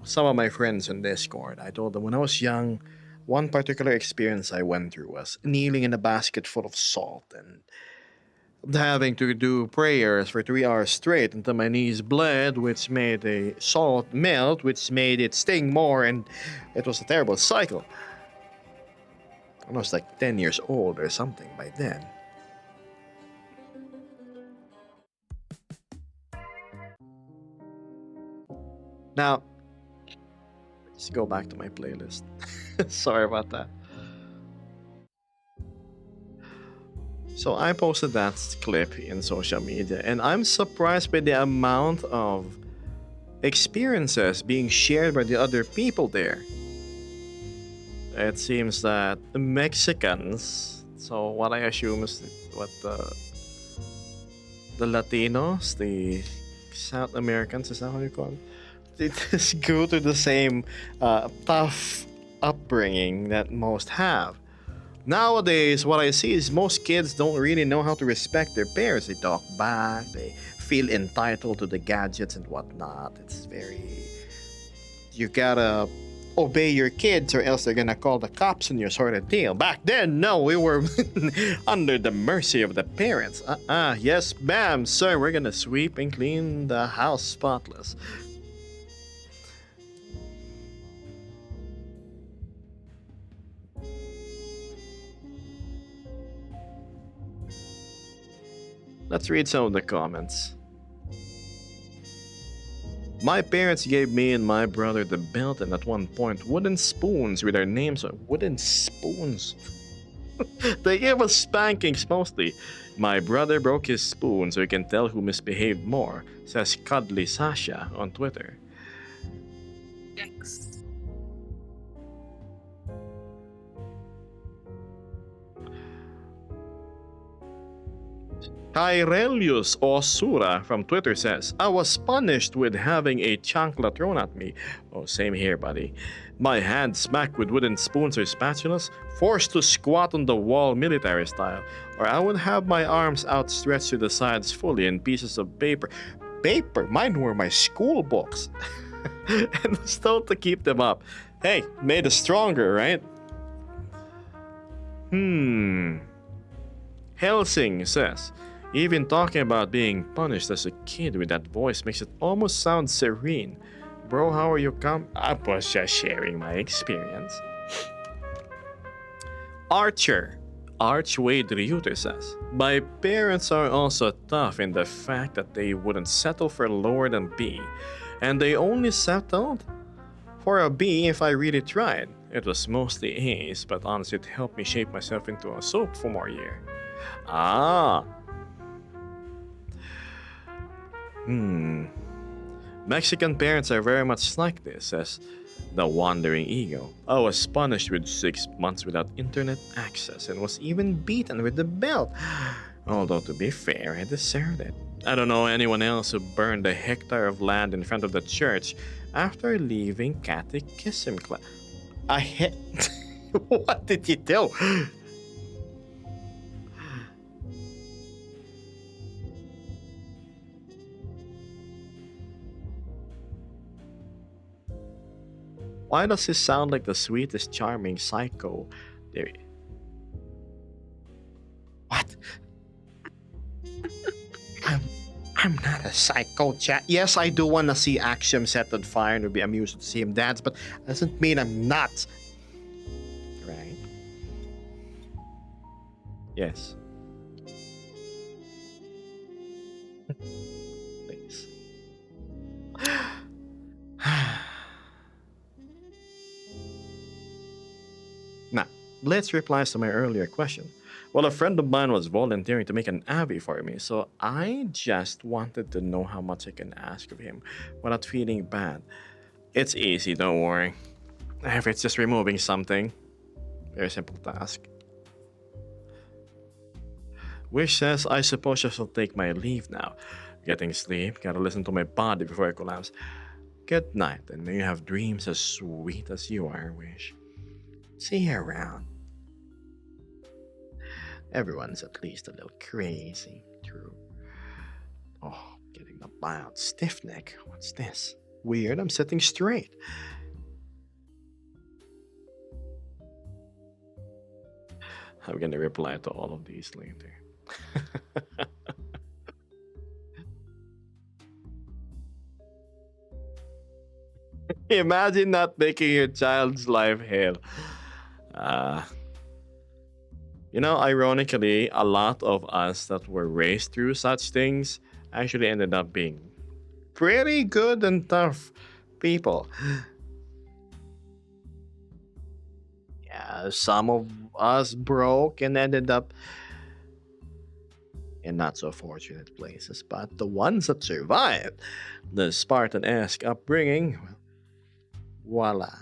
[SPEAKER 1] some of my friends on Discord. I told them when I was young, one particular experience I went through was kneeling in a basket full of salt and having to do prayers for 3 hours straight until my knees bled, which made the salt melt, which made it sting more, and it was a terrible cycle. I was like 10 years old or something by then. Now, let's go back to my playlist. Sorry about that. So I posted that clip in social media, and I'm surprised by the amount of experiences being shared by the other people there. It seems that the Mexicans, so what I assume is what the Latinos, the South Americans, is that how you call it? They just go to the same tough upbringing that most have. Nowadays, what I see is most kids don't really know how to respect their parents. They talk back, they feel entitled to the gadgets and whatnot. It's very. You gotta obey your kids or else they're gonna call the cops on you, sort of deal. Back then, no, we were under the mercy of the parents. Yes, ma'am, sir, we're gonna sweep and clean the house spotless. Let's read some of the comments. My parents gave me and my brother the belt and at one point wooden spoons with our names on wooden spoons. They gave us spankings mostly. My brother broke his spoon so he can tell who misbehaved more, says Cuddly Sasha on Twitter.
[SPEAKER 2] Yikes.
[SPEAKER 1] Kairelius Osura from Twitter says, I was punished with having a chancla thrown at me. Oh, same here, buddy. My hand smacked with wooden spoons or spatulas, forced to squat on the wall military style, or I would have my arms outstretched to the sides fully in pieces of paper. Paper? Mine were my school books. And was told to keep them up. Hey, made us stronger, right? Helsing says, even talking about being punished as a kid with that voice makes it almost sound serene. Bro, how are you I was just sharing my experience. Archer. Archwade Ryuter says, my parents are also tough in the fact that they wouldn't settle for lower than B. And they only settled for a B if I really tried. It was mostly A's, but honestly it helped me shape myself into a sophomore year. Mexican parents are very much like this, says the wandering ego. I was punished with 6 months without internet access and was even beaten with the belt. Although to be fair, I deserved it. I don't know anyone else who burned a hectare of land in front of the church after leaving catechism class. What did you do? Why does he sound like the sweetest, charming psycho? There. What? I'm not a psycho, chat. Yes, I do want to see Axiom set on fire and would be amused to see him dance, but that doesn't mean I'm not. Right? Yes. Please. Now, let's reply to my earlier question. Well, a friend of mine was volunteering to make an Abby for me, so I just wanted to know how much I can ask of him without feeling bad. It's easy, don't worry. If it's just removing something, very simple task. Wish says, I suppose I shall take my leave now. Getting sleep, gotta listen to my body before I collapse. Good night, and may you have dreams as sweet as you are, Wish. See you around. Everyone's at least a little crazy. True. Oh, getting the mild stiff neck. What's this? Weird, I'm sitting straight. I'm gonna reply to all of these later. Imagine not making your child's life hell. Uh, ironically, a lot of us that were raised through such things actually ended up being pretty good and tough people. Yeah, some of us broke and ended up in not so fortunate places, but the ones that survived the Spartan-esque upbringing, well, voila.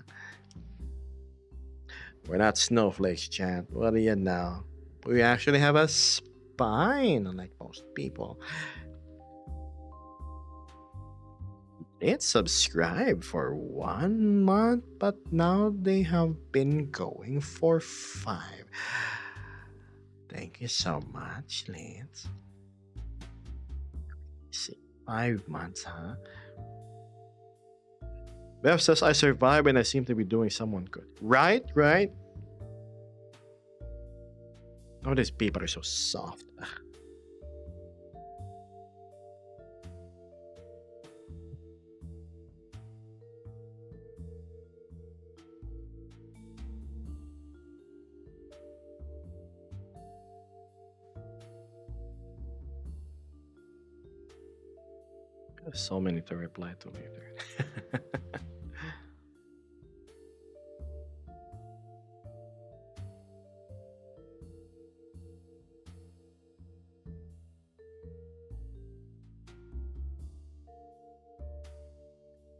[SPEAKER 1] We're not snowflakes, Chad. What do you know? We actually have a spine, unlike most people. It's subscribed for 1 month, but now they have been going for 5. Thank you so much, Lance. See, 5 months, huh? Bev says, I survived and I seem to be doing someone good. Right? Oh, these people are so soft. There's so many to reply to later.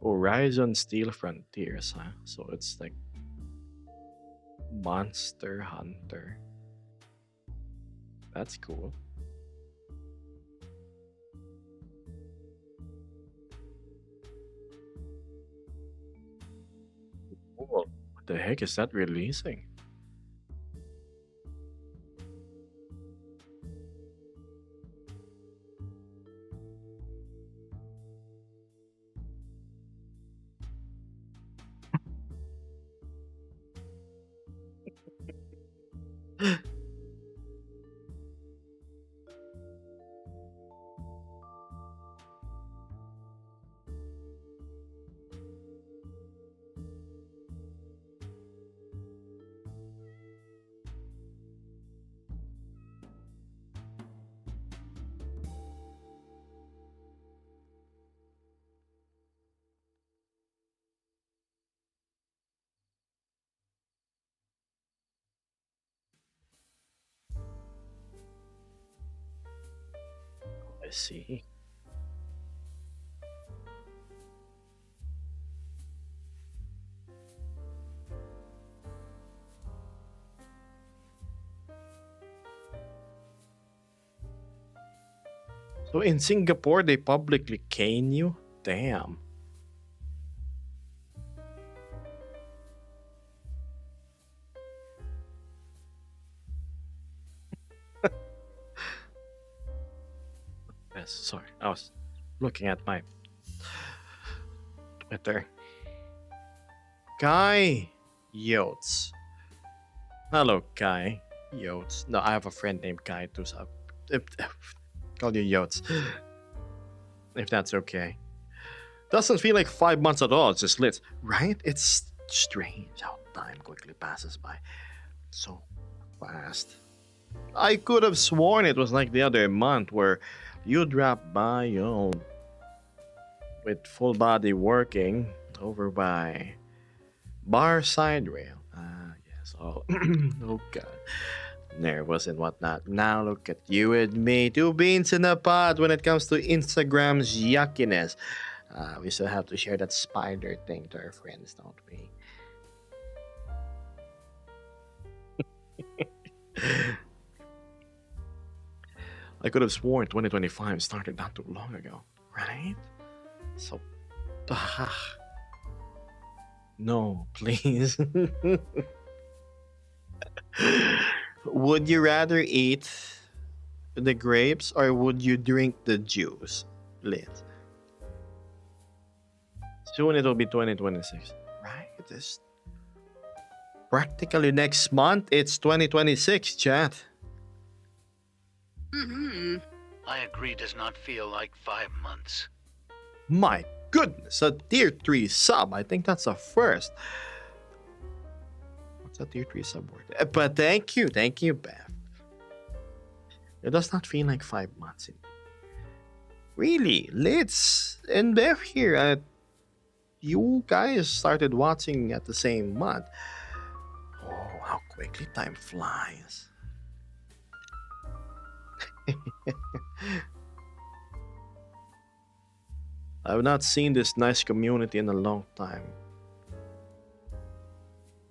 [SPEAKER 1] Horizon Steel Frontiers, huh? So it's like Monster Hunter. That's cool. Cool. What the heck is that releasing? I see. So in Singapore, they publicly cane you? Damn. Yes, sorry. I was looking at my Twitter. Guy Yotes. Hello, Guy Yotes. No, I have a friend named Guy too, so call you Yotes. If that's okay. Doesn't feel like 5 months at all, it's just lit. Right? It's strange how time quickly passes by. So fast. I could have sworn it was like the other month where you dropped by, with full body working over by Bar Side Rail. Ah, yes. So, oh god, nervous and whatnot. Now look at you and me, two beans in a pod when it comes to Instagram's yuckiness. We still have to share that spider thing to our friends, don't we? I could have sworn 2025 started not too long ago, right? So, no, please. Would you rather eat the grapes or would you drink the juice? Liz. Soon it'll be 2026, right? This practically next month. It's 2026, chat.
[SPEAKER 2] Mm-hmm.
[SPEAKER 4] I agree, does not feel like 5 months.
[SPEAKER 1] My goodness, a tier 3 sub. I think that's a first. What's a tier 3 sub worth? But thank you, Beth. It does not feel like 5 months. Really, Litz and Beth here. You guys started watching at the same month. Oh, how quickly time flies. I've not seen this nice community in a long time.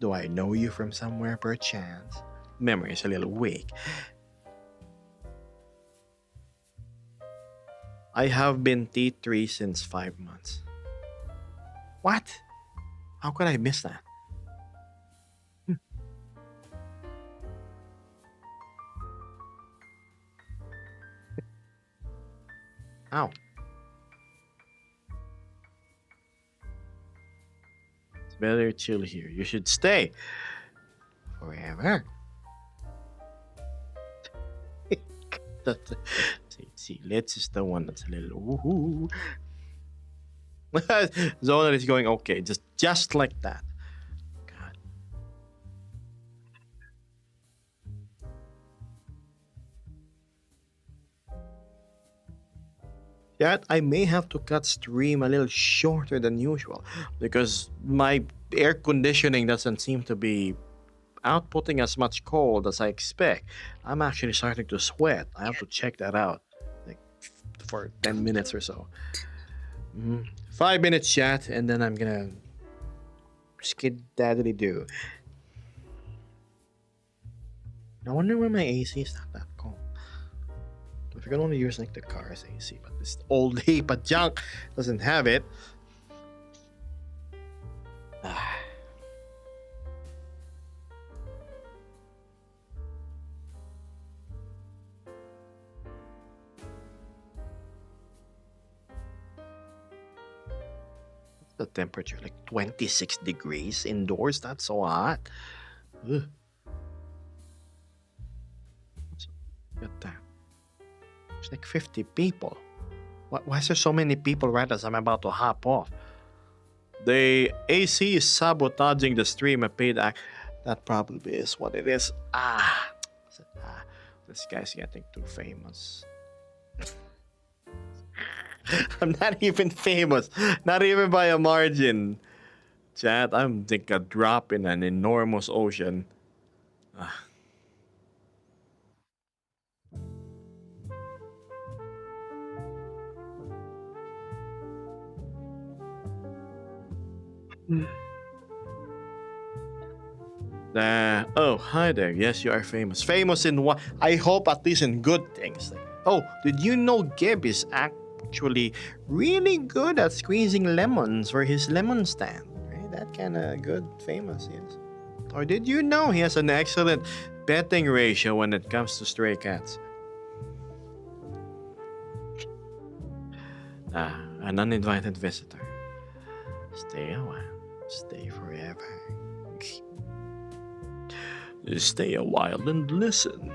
[SPEAKER 1] Do I know you from somewhere perchance? Memory is a little weak. I have been T3 since 5 months. What? How could I miss that? Ow. It's better chill here. You should stay forever. See, Let's is the one that's a little woohoo. Zona is going okay, just like that. God. That I may have to cut stream a little shorter than usual because my air conditioning doesn't seem to be outputting as much cold as I expect. I'm actually starting to sweat. I have to check that out, like for 10 minutes or so. 5 minutes chat, and then I'm gonna skedaddly do. I wonder why my AC is not that cold. If you can only use like the car's AC, but this old heap of junk doesn't have it. The temperature like 26 degrees indoors. That's so hot. Ugh. Look at that. There's like 50 people. Why is there so many people right as I'm about to hop off? The AC is sabotaging the stream. A paid act. That probably is what it is. This guy's getting too famous. I'm not even famous. Not even by a margin. Chat, I'm like a drop in an enormous ocean. Oh, hi there. Yes, you are famous. Famous in what? I hope at least in good things. Like, oh, did you know Gib is actually really good at squeezing lemons for his lemon stand? Right? That kind of good, famous, yes. Or did you know he has an excellent betting ratio when it comes to stray cats? An uninvited visitor. Stay a while. Stay forever. Stay a while and listen.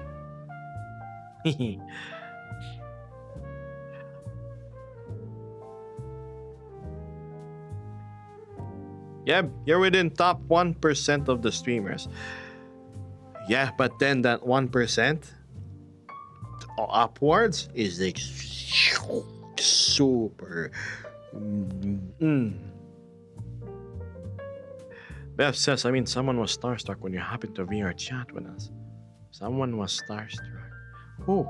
[SPEAKER 1] Yeah, you're within top 1% of the streamers. Yeah, but then that 1% upwards is like super. Beth says, I mean, someone was starstruck when you happened to VR chat with us. Someone was starstruck. Who?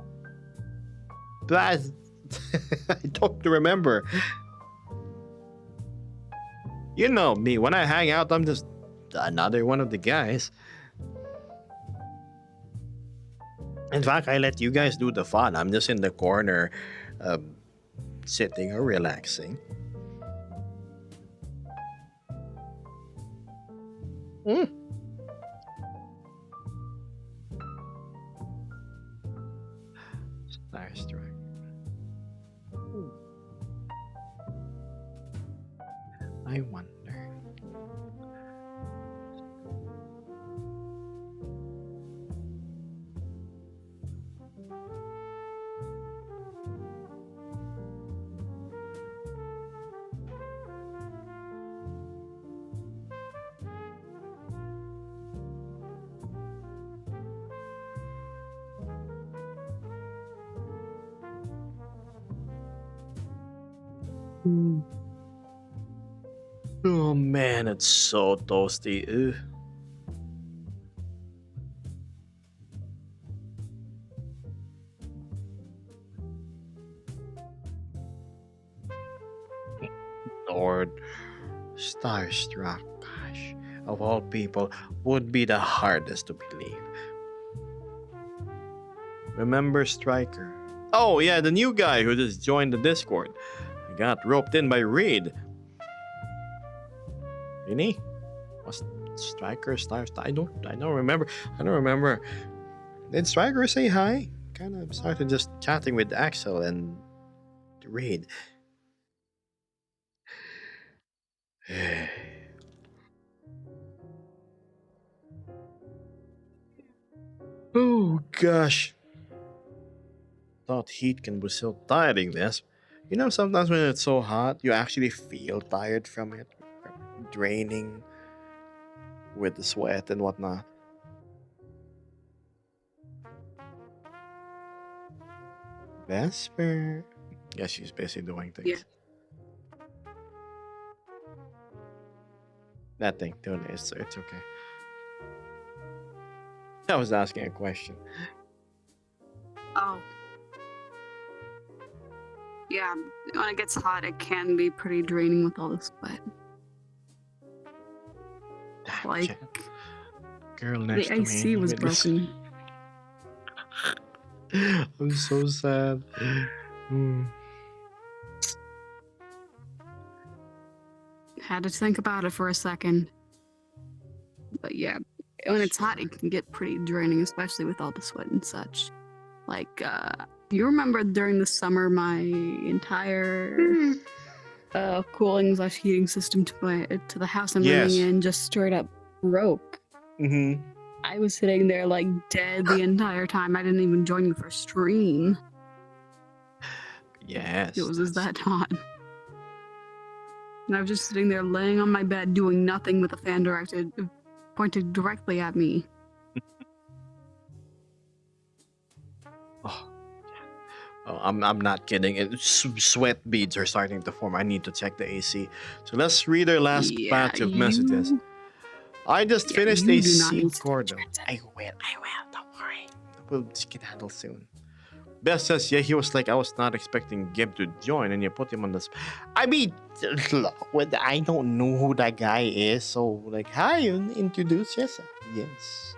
[SPEAKER 1] That I don't remember. You know me. When I hang out, I'm just another one of the guys. In fact, I let you guys do the fun. I'm just in the corner, sitting or relaxing. Mm. Starstruck. I wonder. Oh man, it's so toasty. Ugh. Lord, starstruck, gosh, of all people, would be the hardest to believe. Remember Striker? Oh yeah, the new guy who just joined the Discord. I got roped in by Reed. Really? Was Striker Star? I don't remember. I don't remember. Did Striker say hi? Kind of started just chatting with Axel and Reed. Oh gosh. Thought heat can be so tiring this. You know, sometimes when it's so hot, you actually feel tired from it. Draining with the sweat and whatnot. Vesper. Yeah, she's busy doing things.
[SPEAKER 2] Yeah.
[SPEAKER 1] Nothing, Tony. It's okay. I was asking a question.
[SPEAKER 2] Oh. Yeah, when it gets hot, it can be pretty draining with all the sweat. Like,
[SPEAKER 1] Girl next
[SPEAKER 2] the
[SPEAKER 1] to
[SPEAKER 2] AC
[SPEAKER 1] me.
[SPEAKER 2] was broken.
[SPEAKER 1] I'm so sad. Hmm.
[SPEAKER 2] Had to think about it for a second. But yeah, when it's hot, it can get pretty draining, especially with all the sweat and such. Like, you remember during the summer, my entire cooling/heating system to the house I'm
[SPEAKER 1] Yes.
[SPEAKER 2] living in just straight up broke.
[SPEAKER 1] Mm-hmm.
[SPEAKER 2] I was sitting there like dead the entire time. I didn't even join you for stream.
[SPEAKER 1] Yes.
[SPEAKER 2] It was just that hot. And I was just sitting there laying on my bed doing nothing with a fan pointed directly at me.
[SPEAKER 1] Oh, I'm not kidding. Sweat beads are starting to form. I need to check the AC. So let's read our last batch of messages. I just finished
[SPEAKER 2] you
[SPEAKER 1] a
[SPEAKER 2] do not need
[SPEAKER 1] seed
[SPEAKER 2] to
[SPEAKER 1] cordon. I will. Don't worry. We'll skedaddle soon. Beth says, yeah, he was like, I was not expecting Gib to join, and you put him on the spot. I mean, look, I don't know who that guy is, so, like, hi, introduce yourself. Yes.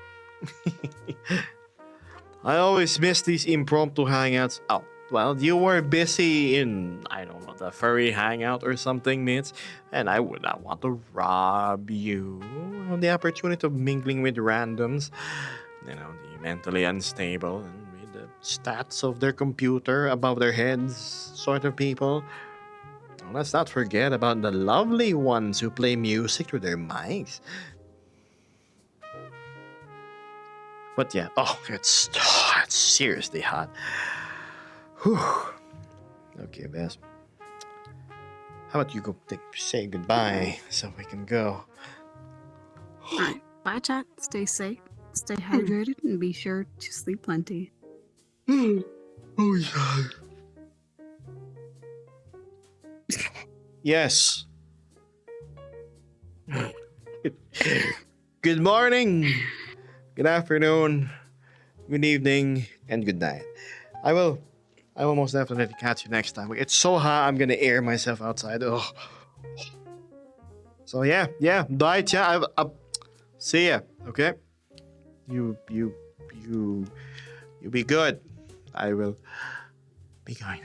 [SPEAKER 1] I always miss these impromptu hangouts. Oh, well, you were busy in, I don't know, the furry hangout or something, Mitz, and I would not want to rob you of the opportunity of mingling with randoms, you know, the mentally unstable and with the stats of their computer above their heads sort of people. Let's not forget about the lovely ones who play music through their mics. But yeah, it's seriously hot. Whew. Okay, Bess. How about you go say goodbye so we can go?
[SPEAKER 2] Alright, bye chat. Stay safe, stay hydrated, and be sure to sleep plenty.
[SPEAKER 1] Oh yeah. Yes. Good morning, good afternoon, good evening, and good night. I will most definitely catch you next time. It's so hot, I'm gonna air myself outside. Ugh. So yeah, bye, chat. See ya. Okay. You you be good. I will be going.